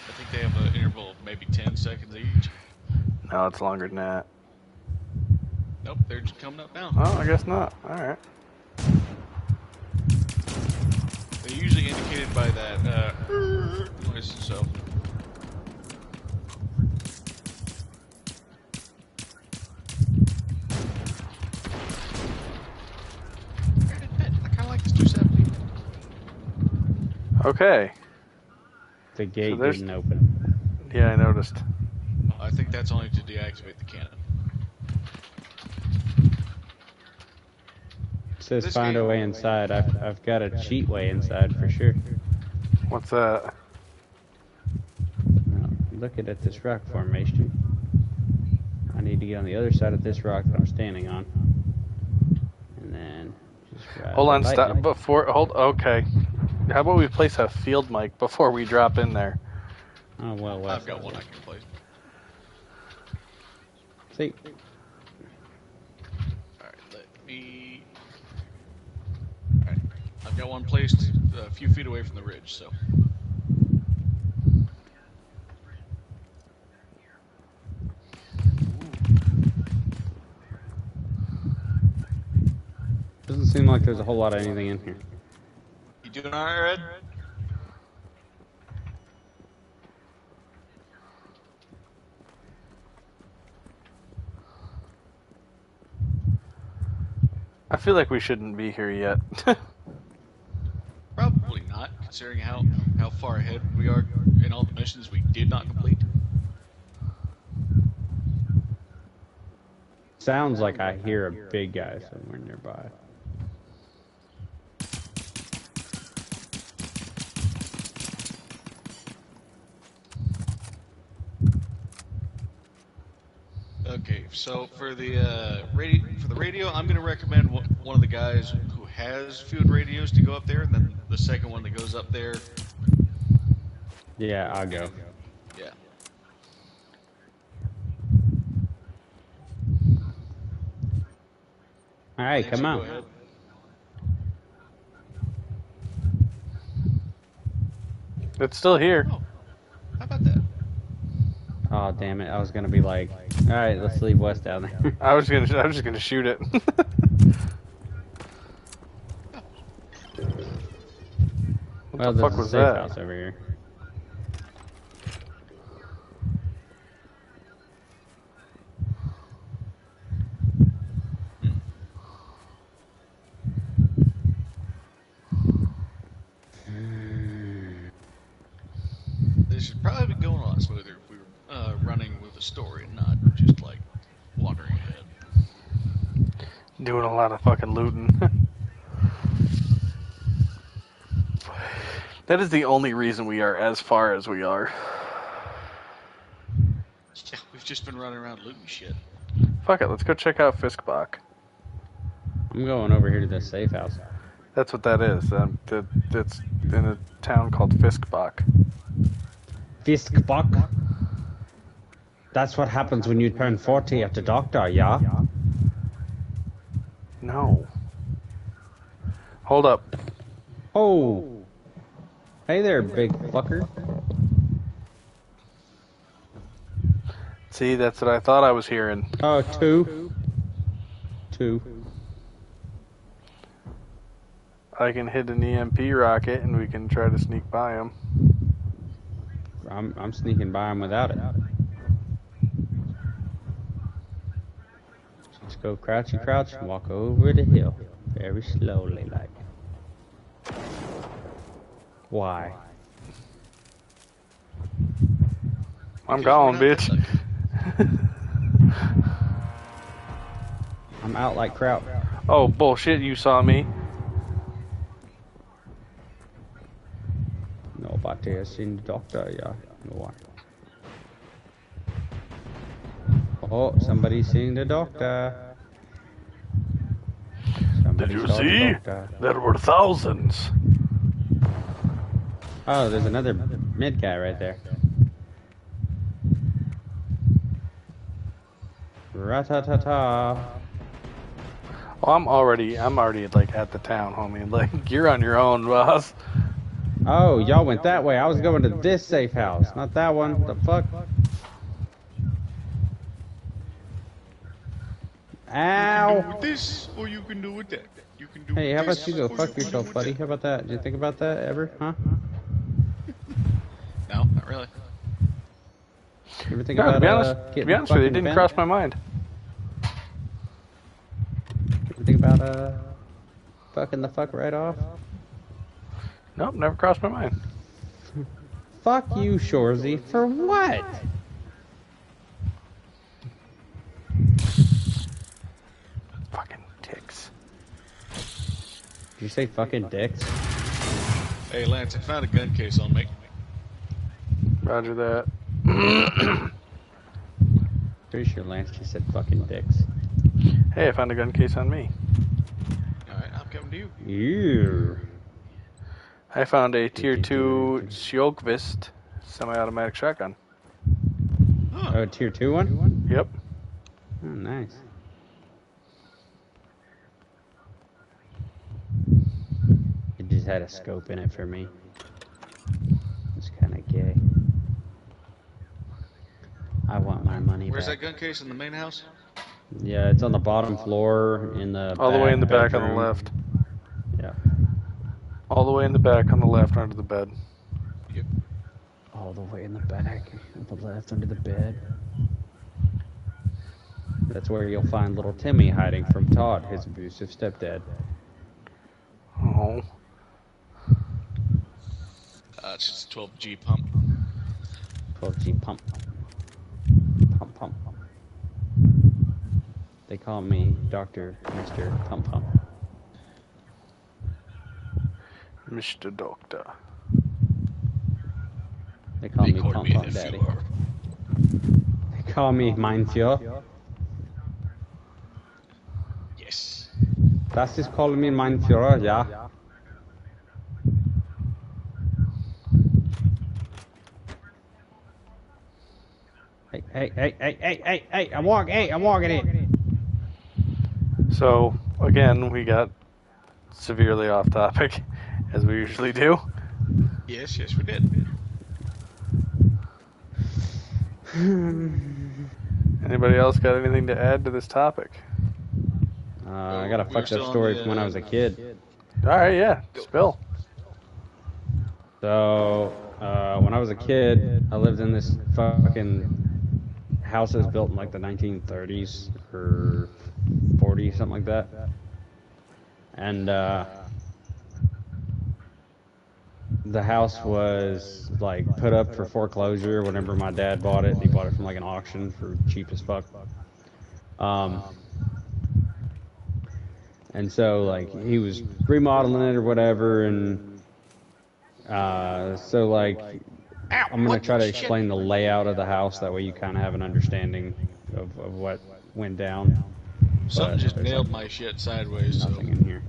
I think they have an interval of maybe 10 seconds each. No, it's longer than that. Nope, they're just coming up now. Oh, I guess not. Alright. They're usually indicated by that noise, so Okay. The gate there's- didn't open. Yeah, I noticed. I think that's only to deactivate the cannon. It says This find a game- way inside. I've got a cheat way inside for sure. What's that? Now, looking at this rock formation, I need to get on the other side of this rock that I'm standing on, and then just ride Hold the on, stop. lightning. Okay. How about we place a field mic before we drop in there? Oh well, I've got one I can place. See, Alright, let me... Alright, I've got one placed a few feet away from the ridge, so... doesn't seem like there's a whole lot of anything in here. You doing alright, Red? I feel like we shouldn't be here yet. Probably not, considering how far ahead we are in all the missions we did not complete. Sounds like I hear a big guy somewhere nearby. Okay, so for the radio, I'm going to recommend one of the guys who has field radios to go up there, and then the second one that goes up there. Yeah, I'll go. Yeah. All right, Nancy, come go on. ahead. It's still here. Oh, how about that? Oh damn it! I was gonna be like, all right, let's leave Wes down there. I was just gonna shoot it. What Well, the fuck there's a was safe that? house over here. This should probably be going a lot smoother if we were running with a story and not just like wandering ahead. Doing a lot of fucking looting. That is the only reason we are as far as we are. Yeah, we've just been running around looting shit. Fuck it, let's go check out Fiskbach. I'm going over here to this safe house. That's what that is. It's in a town called Fiskbach. Fiskbach. That's what happens when you turn 40 at the doctor, yeah? No. Hold up. Oh. Hey there, big fucker. See, that's what I thought I was hearing. Oh, two. I can hit an EMP rocket and we can try to sneak by him. I'm sneaking by him without it. Just go crouchy crouch and walk over the hill. Very slowly, like. Why? I'm gone, bitch. I'm out like kraut. Oh, bullshit, you saw me. Nobody has seen the doctor, yeah. No one. Oh, somebody's seeing the doctor. Did Somebody you saw the see? doctor. There were thousands. Oh, there's another mid guy right there. Ra-ta-ta-ta. Oh, I'm already like at the town, homie. Like, you're on your own, boss. Oh, y'all went that way. I was going to this safe house, not that one. The fuck? You Ow! can do with this, or you can do with that. You can do Hey, with how this, about you go or fuck can do yourself, with buddy? that. How about that? Did you think about that ever? Huh? No, not really. You ever think No, about to be honest, getting with you, it fucking didn't bent? cross my mind. You ever think about fucking the fuck right off? Nope, never crossed my mind. Fuck you, Shorzy. For what? Fucking ticks. Did you say fucking dicks? Hey, Lance, I found a gun case on me. Roger that. Pretty sure Lance just said fucking dicks. Hey, I found a gun case on me. Alright, I'm coming to you. You. I found a Tier 2 Sjogvist semi-automatic shotgun. Huh. Oh, a tier 2 one? Yep. Oh, nice. It just had a scope in it for me. It's kind of gay. I want my money Where's back. that gun case in the main house? Yeah, it's on the bottom floor in the All the way in the back on the bedroom. left. Yeah. All the way in the back on the left under the bed. Yep. All the way in the back, on the left under the bed. That's where you'll find little Timmy hiding from Todd, his abusive stepdad. Oh. It's just a 12G pump. 12G pump. Pump pump. They call me Dr. Mr. Pump Pump. Mr. Doctor. They call They me call Pump me Pump the Daddy. Führer. They call me Mein Führer. Yes. Das ist calling me Mein Führer, ja. Hey, I'm walking in. So, again, we got severely off topic, as we usually do. Yes, we did. Anybody else got anything to add to this topic? I got a We were fucked still up on story the, from when I was a kid. Alright, yeah. Spill. So, when I was a kid, I lived in this fucking house that was built in like the 1930s or 40s, something like that. And the house was like put up for foreclosure whenever my dad bought it. He bought it from like an auction for cheap as fuck. And so like he was remodeling it or whatever, and so like I'm gonna try to explain the layout of the house, that way you kind of have an understanding of what went down. Something But just there's, nailed like, my shit sideways. nothing So. in here.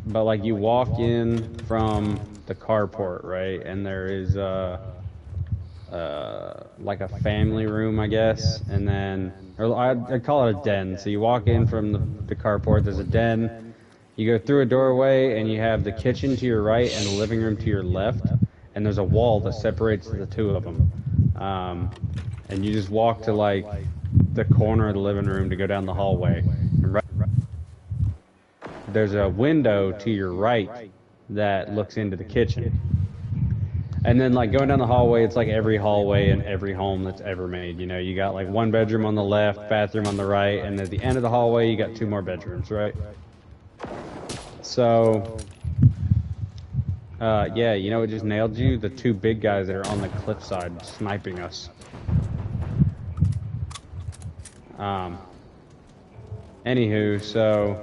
But like you walk in from the carport, right, and there is like a family room, I guess, and then, or I'd call it a den. So you walk in from the carport, there's a den. You go through a doorway, and you have the kitchen to your right and the living room to your left, and there's a wall that separates the two of them. And you just walk to like the corner of the living room to go down the hallway. And right, there's a window to your right that looks into the kitchen. And then like going down the hallway, it's like every hallway in every home that's ever made. You know, you got like one bedroom on the left, bathroom on the right, and at the end of the hallway, you got two more bedrooms, right? So, yeah, you know what just nailed you? The two big guys that are on the cliffside sniping us. Anywho, so,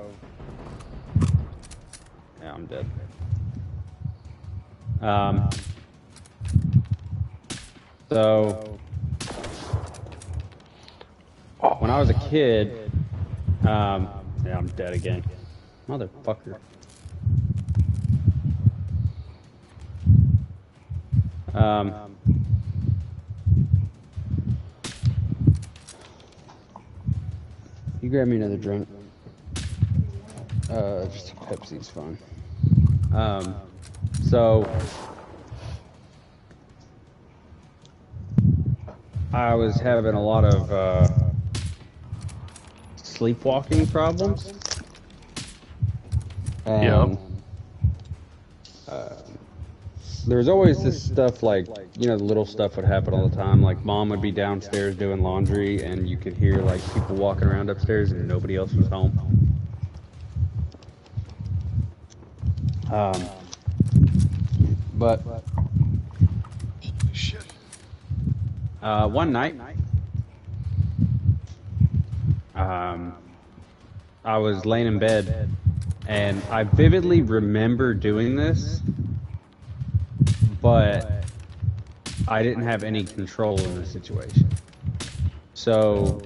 yeah, I'm dead. So, when I was a kid, yeah, I'm dead again. Motherfucker. You grab me another drink. Just a Pepsi's fine. So I was having a lot of sleepwalking problems. And there was always this stuff like, you know, the little stuff would happen all the time. Like mom would be downstairs doing laundry and you could hear like people walking around upstairs and nobody else was home. But Holy shit. one night, I was laying in bed, and I vividly remember doing this, but I didn't have any control in the situation. So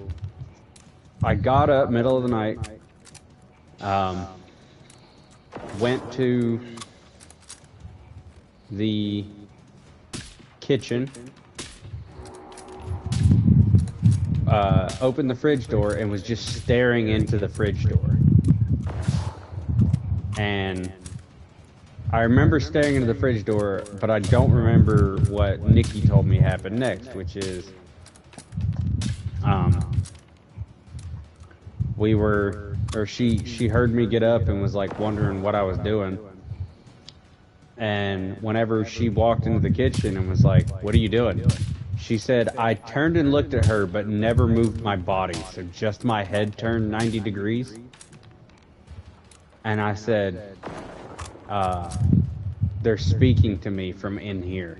I got up middle of the night, went to the kitchen, opened the fridge door, and was just staring into the fridge door. And I remember staring into the fridge door, but I don't remember what Nikki told me happened next, which is, she heard me get up and was like wondering what I was doing. And whenever she walked into the kitchen and was like, "What are you doing?" She said, I turned and looked at her, but never moved my body, so just my head turned 90 degrees. And I said, they're speaking to me from in here.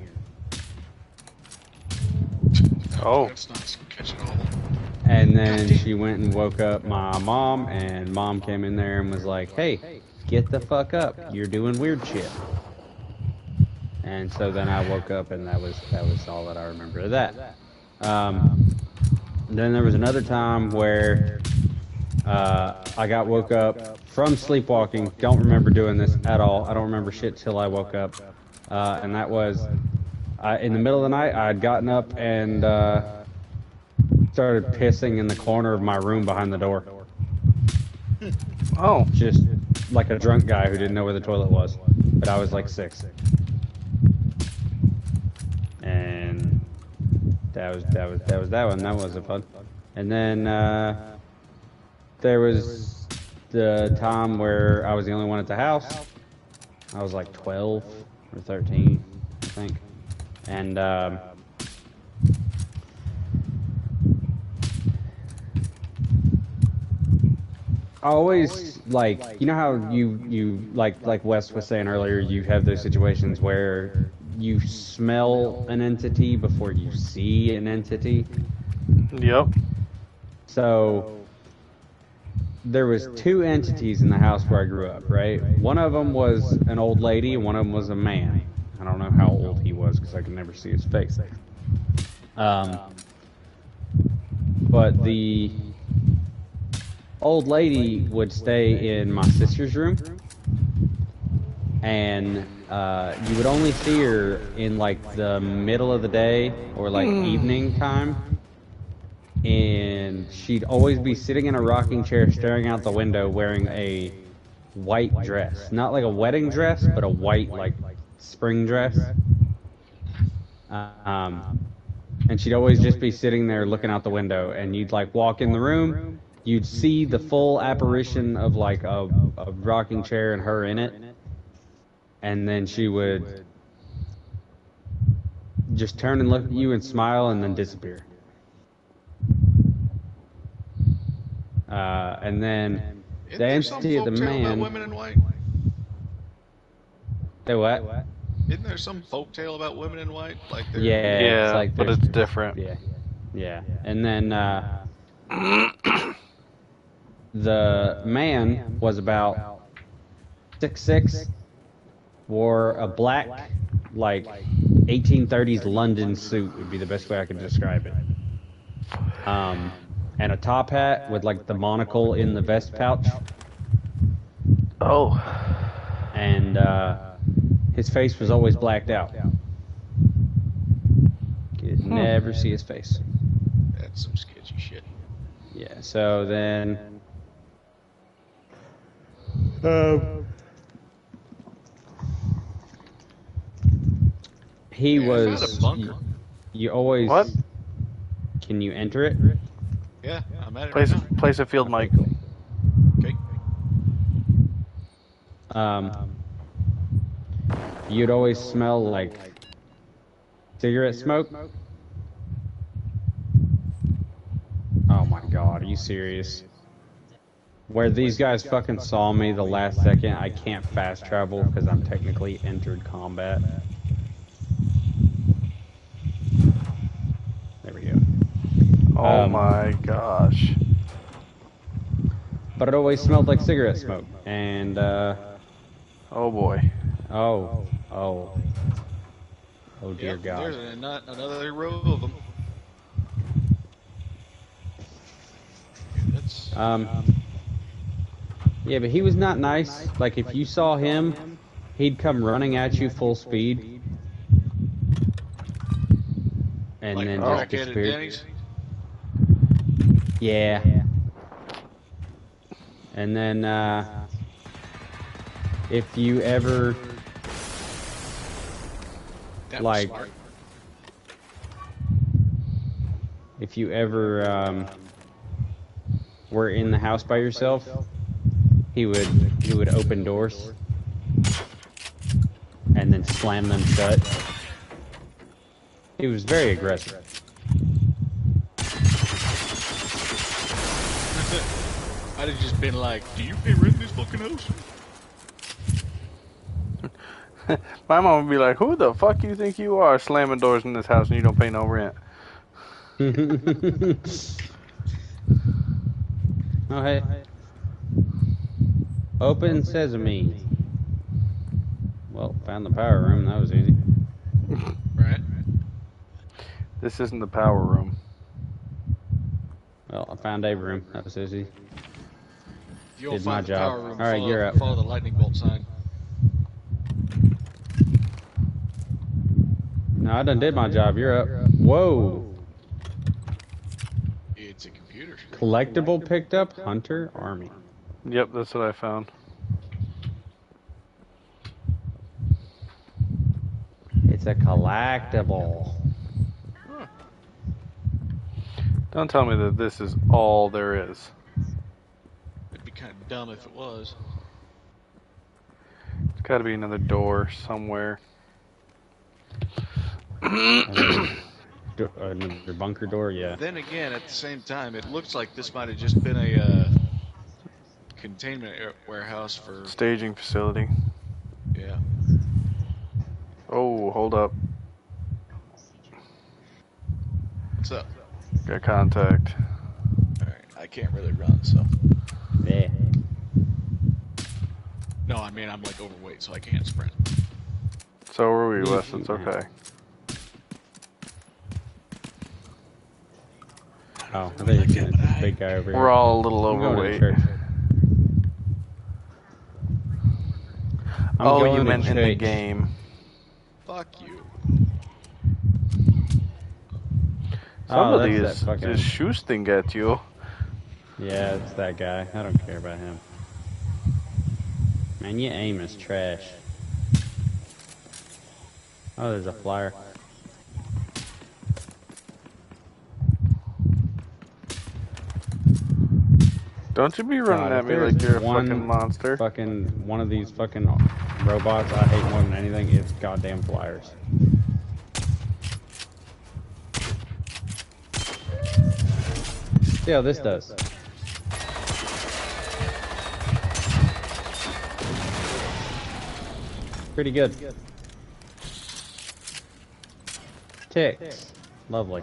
Oh. That's not sketch at all. And then she went and woke up my mom, and mom came in there and was like, "Hey, get the fuck up. You're doing weird shit." And so then I woke up, and that was all that I remember of that. Then there was another time where I got woke up from sleepwalking. Don't remember doing this at all. I don't remember shit till I woke up. And that was in the middle of the night. I had gotten up and started pissing in the corner of my room behind the door. Oh. Just like a drunk guy who didn't know where the toilet was. But I was like 6. And that was that one. That wasn't fun. And then there was the time where I was the only one at the house. I was like 12 or 13, I think. And I always, like, you know how you like Wes was saying earlier, you have those situations where you smell an entity before you see an entity. Yep. So there was 2 entities in the house where I grew up, right? One of them was an old lady, and one of them was a man. I don't know how old he was because I could never see his face. But the old lady would stay in my sister's room, and you would only see her in like the middle of the day or like evening time. And she'd always be sitting in a rocking chair staring out the window wearing a white dress. Not like a wedding dress, but a white, like, spring dress. And she'd always just be sitting there looking out the window, and you'd like walk in the room, you'd see the full apparition of like a rocking chair and her in it, and then she would just turn and look at you and smile and then disappear. And then Isn't the there some entity of the folktale about man. women in white? They what? Isn't there some folktale about women in white? Like they're Yeah, Yeah, it's like but there's- it's different. Yeah. And then the man was about 6'6", wore a black, like 1830s London suit would be the best way I could describe it. And a top hat with like the monocle in the vest pouch. Oh. And his face was always blacked out. Could never see his face. That's some sketchy shit. Yeah, so then he Yeah, I found was a bunker. you always What? Can you enter it? Yeah, I'm at it Place right now. place a field mic. Okay. You'd always smell like cigarette smoke. Oh my god, are you serious? Where these guys fucking saw me the last second, I can't fast travel because I'm technically entered combat. There we go. Oh my gosh. But it always smelled like cigarette smoke. And, Oh boy. oh dear Yep, God. there's another row of them. That's Yeah, but he was not nice. Like, if you saw him, he'd come running at you full speed. And like then a just crackhead at disappeared. Denny's. Yeah. And then, if you ever, That was like, smart. if you ever, were in the house by yourself, he would open doors and then slam them shut. He was very aggressive. I'd have just been like, "Do you pay rent in this fucking house?" My mom would be like, "Who the fuck you think you are slamming doors in this house and you don't pay no rent?" Oh, hey. Open sesame. Well, found the power room. That was easy. Right. This isn't the power room. Well, I found a room. That was easy. You won't Did my find the job. power room. All right, follow, you're up. Follow the lightning bolt sign. No, I done did my job. You're up. Whoa. It's a computer. Collectible picked up. Hunter Army. Yep, that's what I found. It's a collectible. Huh. Don't tell me that this is all there is. It'd be kind of dumb if it was. It's got to be another door somewhere. Another bunker door, yeah. Then again, at the same time, it looks like this might have just been a containment warehouse for. Staging facility. Yeah. Oh, hold up. What's up? Got contact. All right. I can't really run, so. Yeah. No, I mean I'm like overweight, so I can't sprint. So are we, Wes. It's okay. Oh, I think it's this big guy over here. We're all a little I'm going to overweight. church. I'm Oh, going you to meant in the church. game. Fuck you. Somebody that's is that fucking... just shooting at you. Yeah, it's that guy. I don't care about him. Man, your aim is trash. Oh, there's a flyer. Don't you be running God, at if me there's like you're a one fucking monster. Fucking one of these fucking robots I hate more than anything, it's goddamn flyers. See how this does. Pretty good. Ticks. Lovely.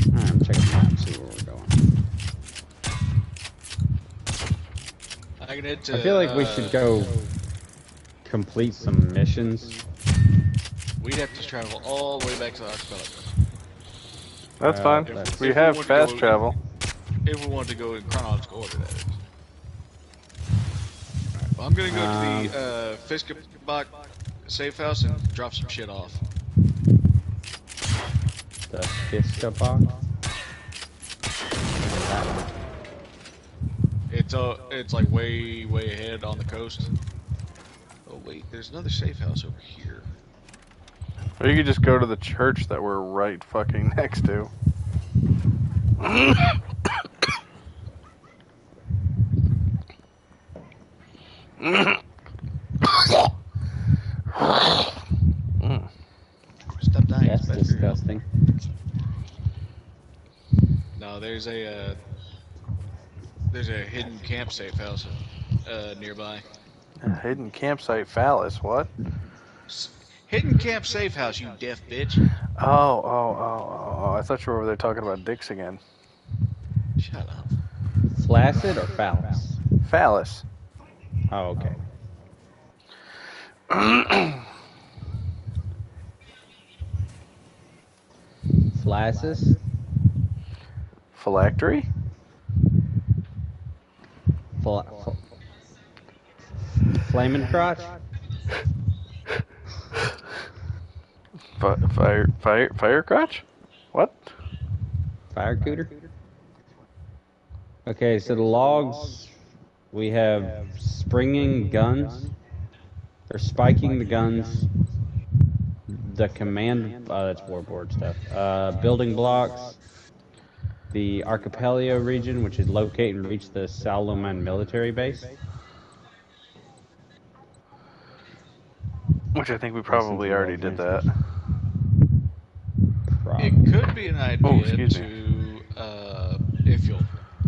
Alright, I'm checking the map, see where we're going. I can head to. I feel like we should go complete some missions. We'd have to travel all the way back to the archipelago. That's fine. If We we have want to fast go- travel. If we wanted to go in chronological order, that is. Alright, well, I'm gonna go to the Fiskebach safe house and drop some shit off. The Fiska box. That one. It's like way ahead on the coast. Oh wait, there's another safe house over here. Or you could just go to the church that we're right fucking next to. Stop dying. That's it's bad for your health. disgusting. No, No, there's a hidden camp safe house nearby. A hidden campsite phallus. What? Hidden camp safe house, you deaf bitch. Oh. I thought you were over there talking about dicks again. Shut up. Flaccid or phallus? Phallus. Oh, okay. Flaccid? Phylactery? Flaming crotch? Fire crotch? What? Fire cooter? Okay, so the logs, we have springing guns, or spiking the guns, the command, that's warboard stuff, building blocks, the archipelago region, which is locate and reach the Saloman military base. Which I think we Listen to probably the already log did that. transfers. It could be an idea excuse me. to, if you'll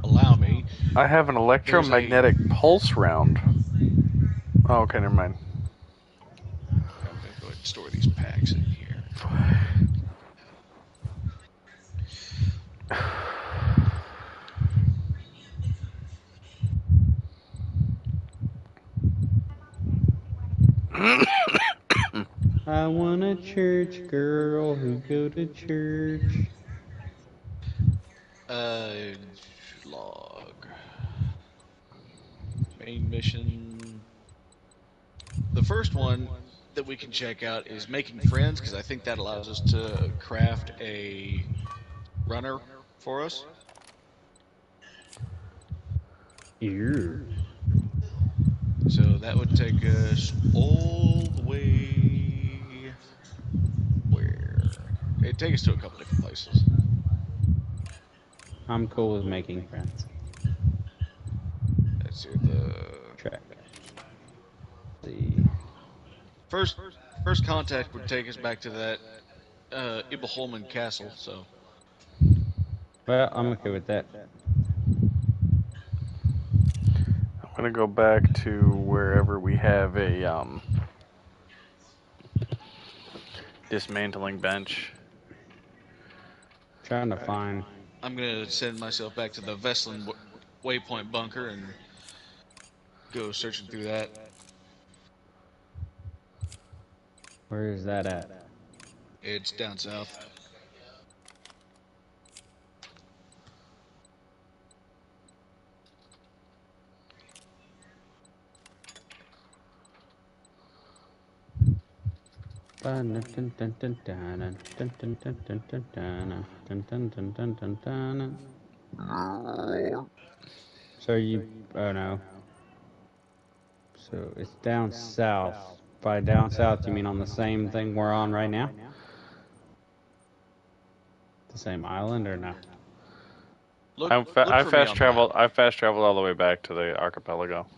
allow me, I have an electromagnetic pulse round. Oh, okay, never mind. I'm going to go ahead and store these packs in here. I want a church girl who go to church. Log. Main mission. The first one that we can check out is making friends, because I think that allows us to craft a runner for us. Ew. So that would take us all the way where? It'd take us to a couple different places. I'm cool with making friends. Let's see the Track. The first first contact would take us back to that Ibelholmen castle. So Well, I'm okay with that. I'm gonna go back to wherever we have a dismantling bench. Trying to find. I'm gonna send myself back to the Veslin waypoint bunker and go searching through that. Where is that at? It's down south. So you, oh no. So it's down south. By down south, you mean on the same thing we're on right now? The same island or no? Look I for me fast on the map. traveled. I fast traveled all the way back to the archipelago.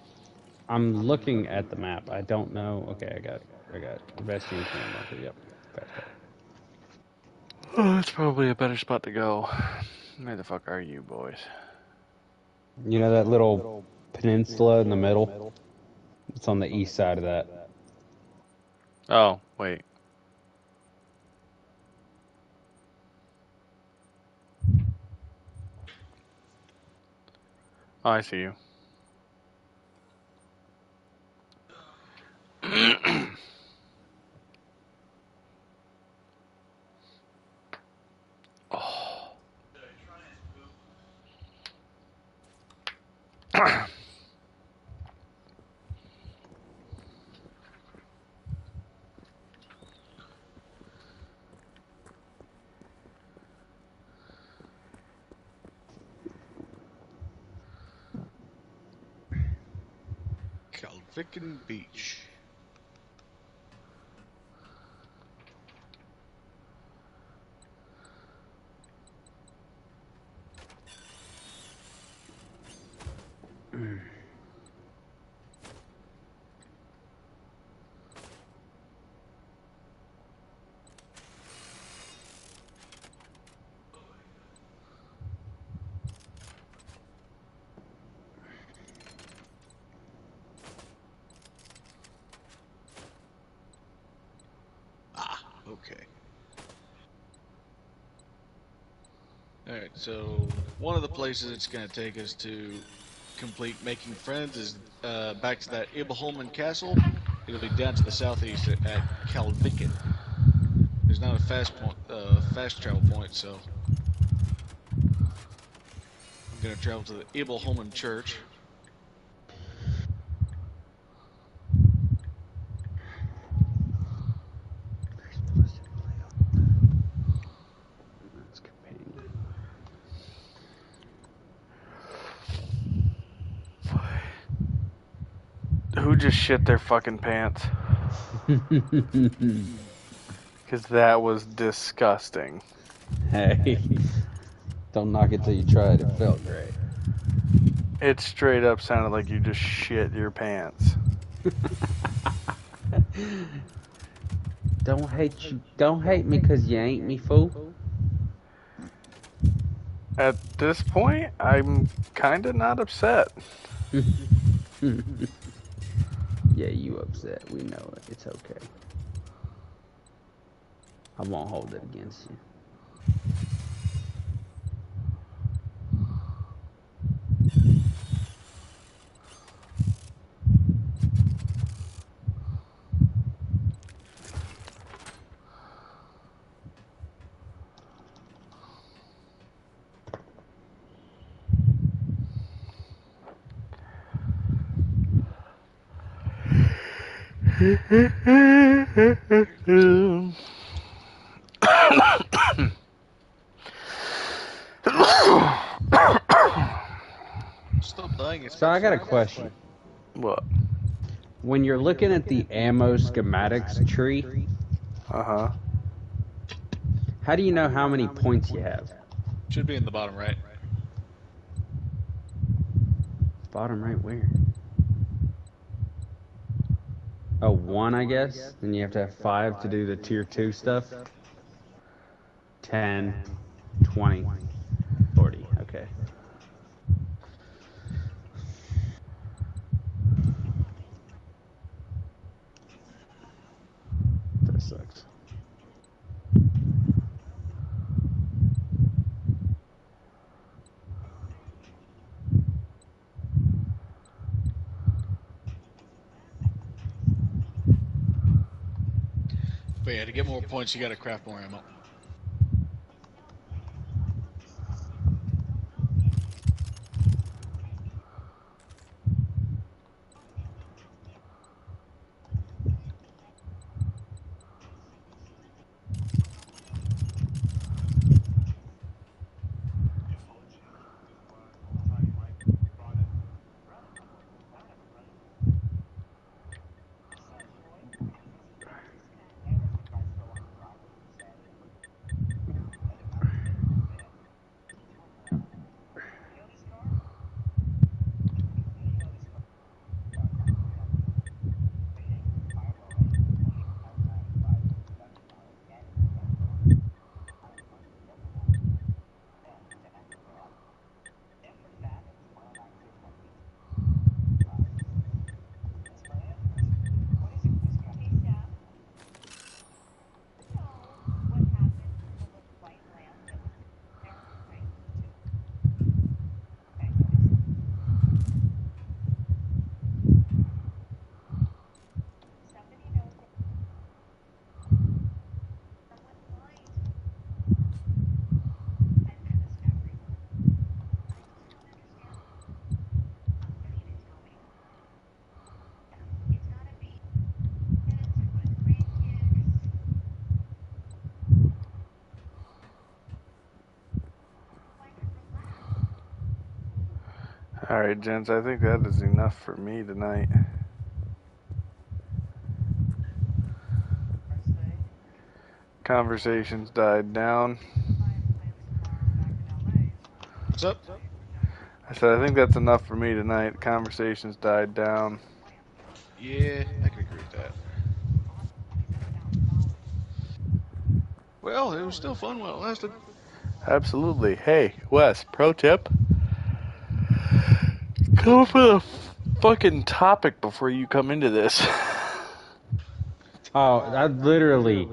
I'm looking at the map. I don't know. Okay, I got it. I got it. Investigating command bunker. Yep. Fast travel. Oh, that's probably a better spot to go. Where the fuck are you, boys? You know that little peninsula in the middle? It's on the east side of that. Oh, wait. Oh, I see you. Oh. Calvican Beach. Okay. Alright, so one of the places it's going to take us to complete making friends is back to that Ibelholmen Castle. It'll be down to the southeast at Kalviken. There's not a fast travel point, so I'm going to travel to the Ibelholmen Church. That's companion. Who just shit their fucking pants? Because that was disgusting. Hey, don't knock it till you try it. It felt great. It straight up sounded like you just shit your pants. Don't hate me because you ain't me, fool. At this point, I'm kind of not upset. Yeah, you upset. We know it. It's okay. I won't hold it against you. Stop dying. So I got a question. What? When you're looking at the ammo schematics tree, Uh-huh. how do you know how many points you have? Should be in the bottom right. Bottom right where? Oh, 1, I guess. Then you have to have 5 to do the tier 2 stuff. 10, 20, 40. Okay. That sucks. But yeah, to get more points, you got to craft more ammo. Alright, gents, I think that is enough for me tonight. Conversations died down. What's up? I said, I think that's enough for me tonight. Conversations died down. Yeah, I can agree with that. Well, it was still fun while it lasted. Absolutely. Hey, Wes, pro tip. Come up with a fucking topic before you come into this. Oh, I literally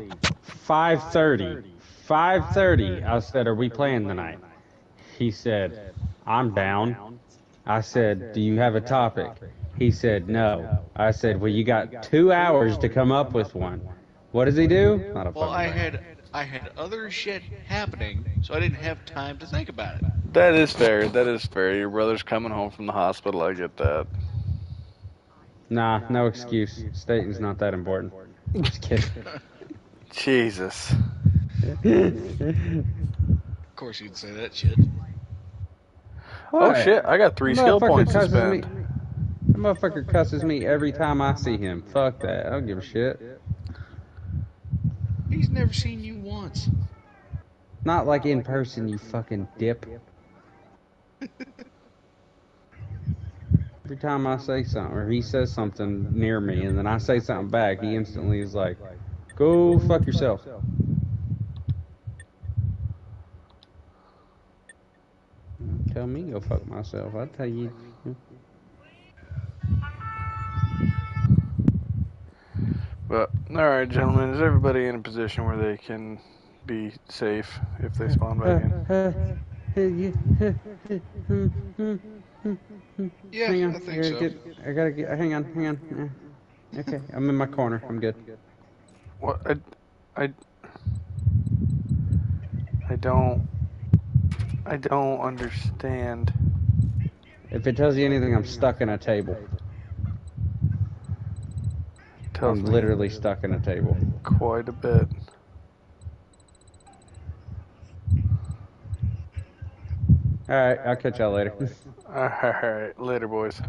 5:30. 5:30. I said, "Are we playing tonight?" He said, "I'm down." I said, "Do you have a topic?" He said, "No." I said, "Well, you got 2 hours to come up with one." What does he do? Not a Well, fucking thing. I had other shit happening, so I didn't have time to think about it. That is fair. That is fair. Your brother's coming home from the hospital. I get that. Nah, no excuse. Stating's not that important. Just kidding. Jesus. Of course, you'd say that shit. Oh shit! I got 3 skill points to spend. That motherfucker cusses me every time I see him. Fuck that. I don't give a shit. He's never seen you once. Not like in person, you fucking dip. Every time I say something, or he says something near me, and then I say something back, he instantly is like, "Go fuck yourself." Tell me go fuck myself. I tell you. But all right, gentlemen, is everybody in a position where they can be safe if they spawn back in? Yeah, Hang on, I think so. I gotta get. Hang on. Okay, I'm in my corner. I'm good. What? I don't understand. If it tells you anything, I'm stuck in a table. Tells I'm me literally stuck in a table. quite a bit. All right, I'll catch y'all later. All right, later, boys.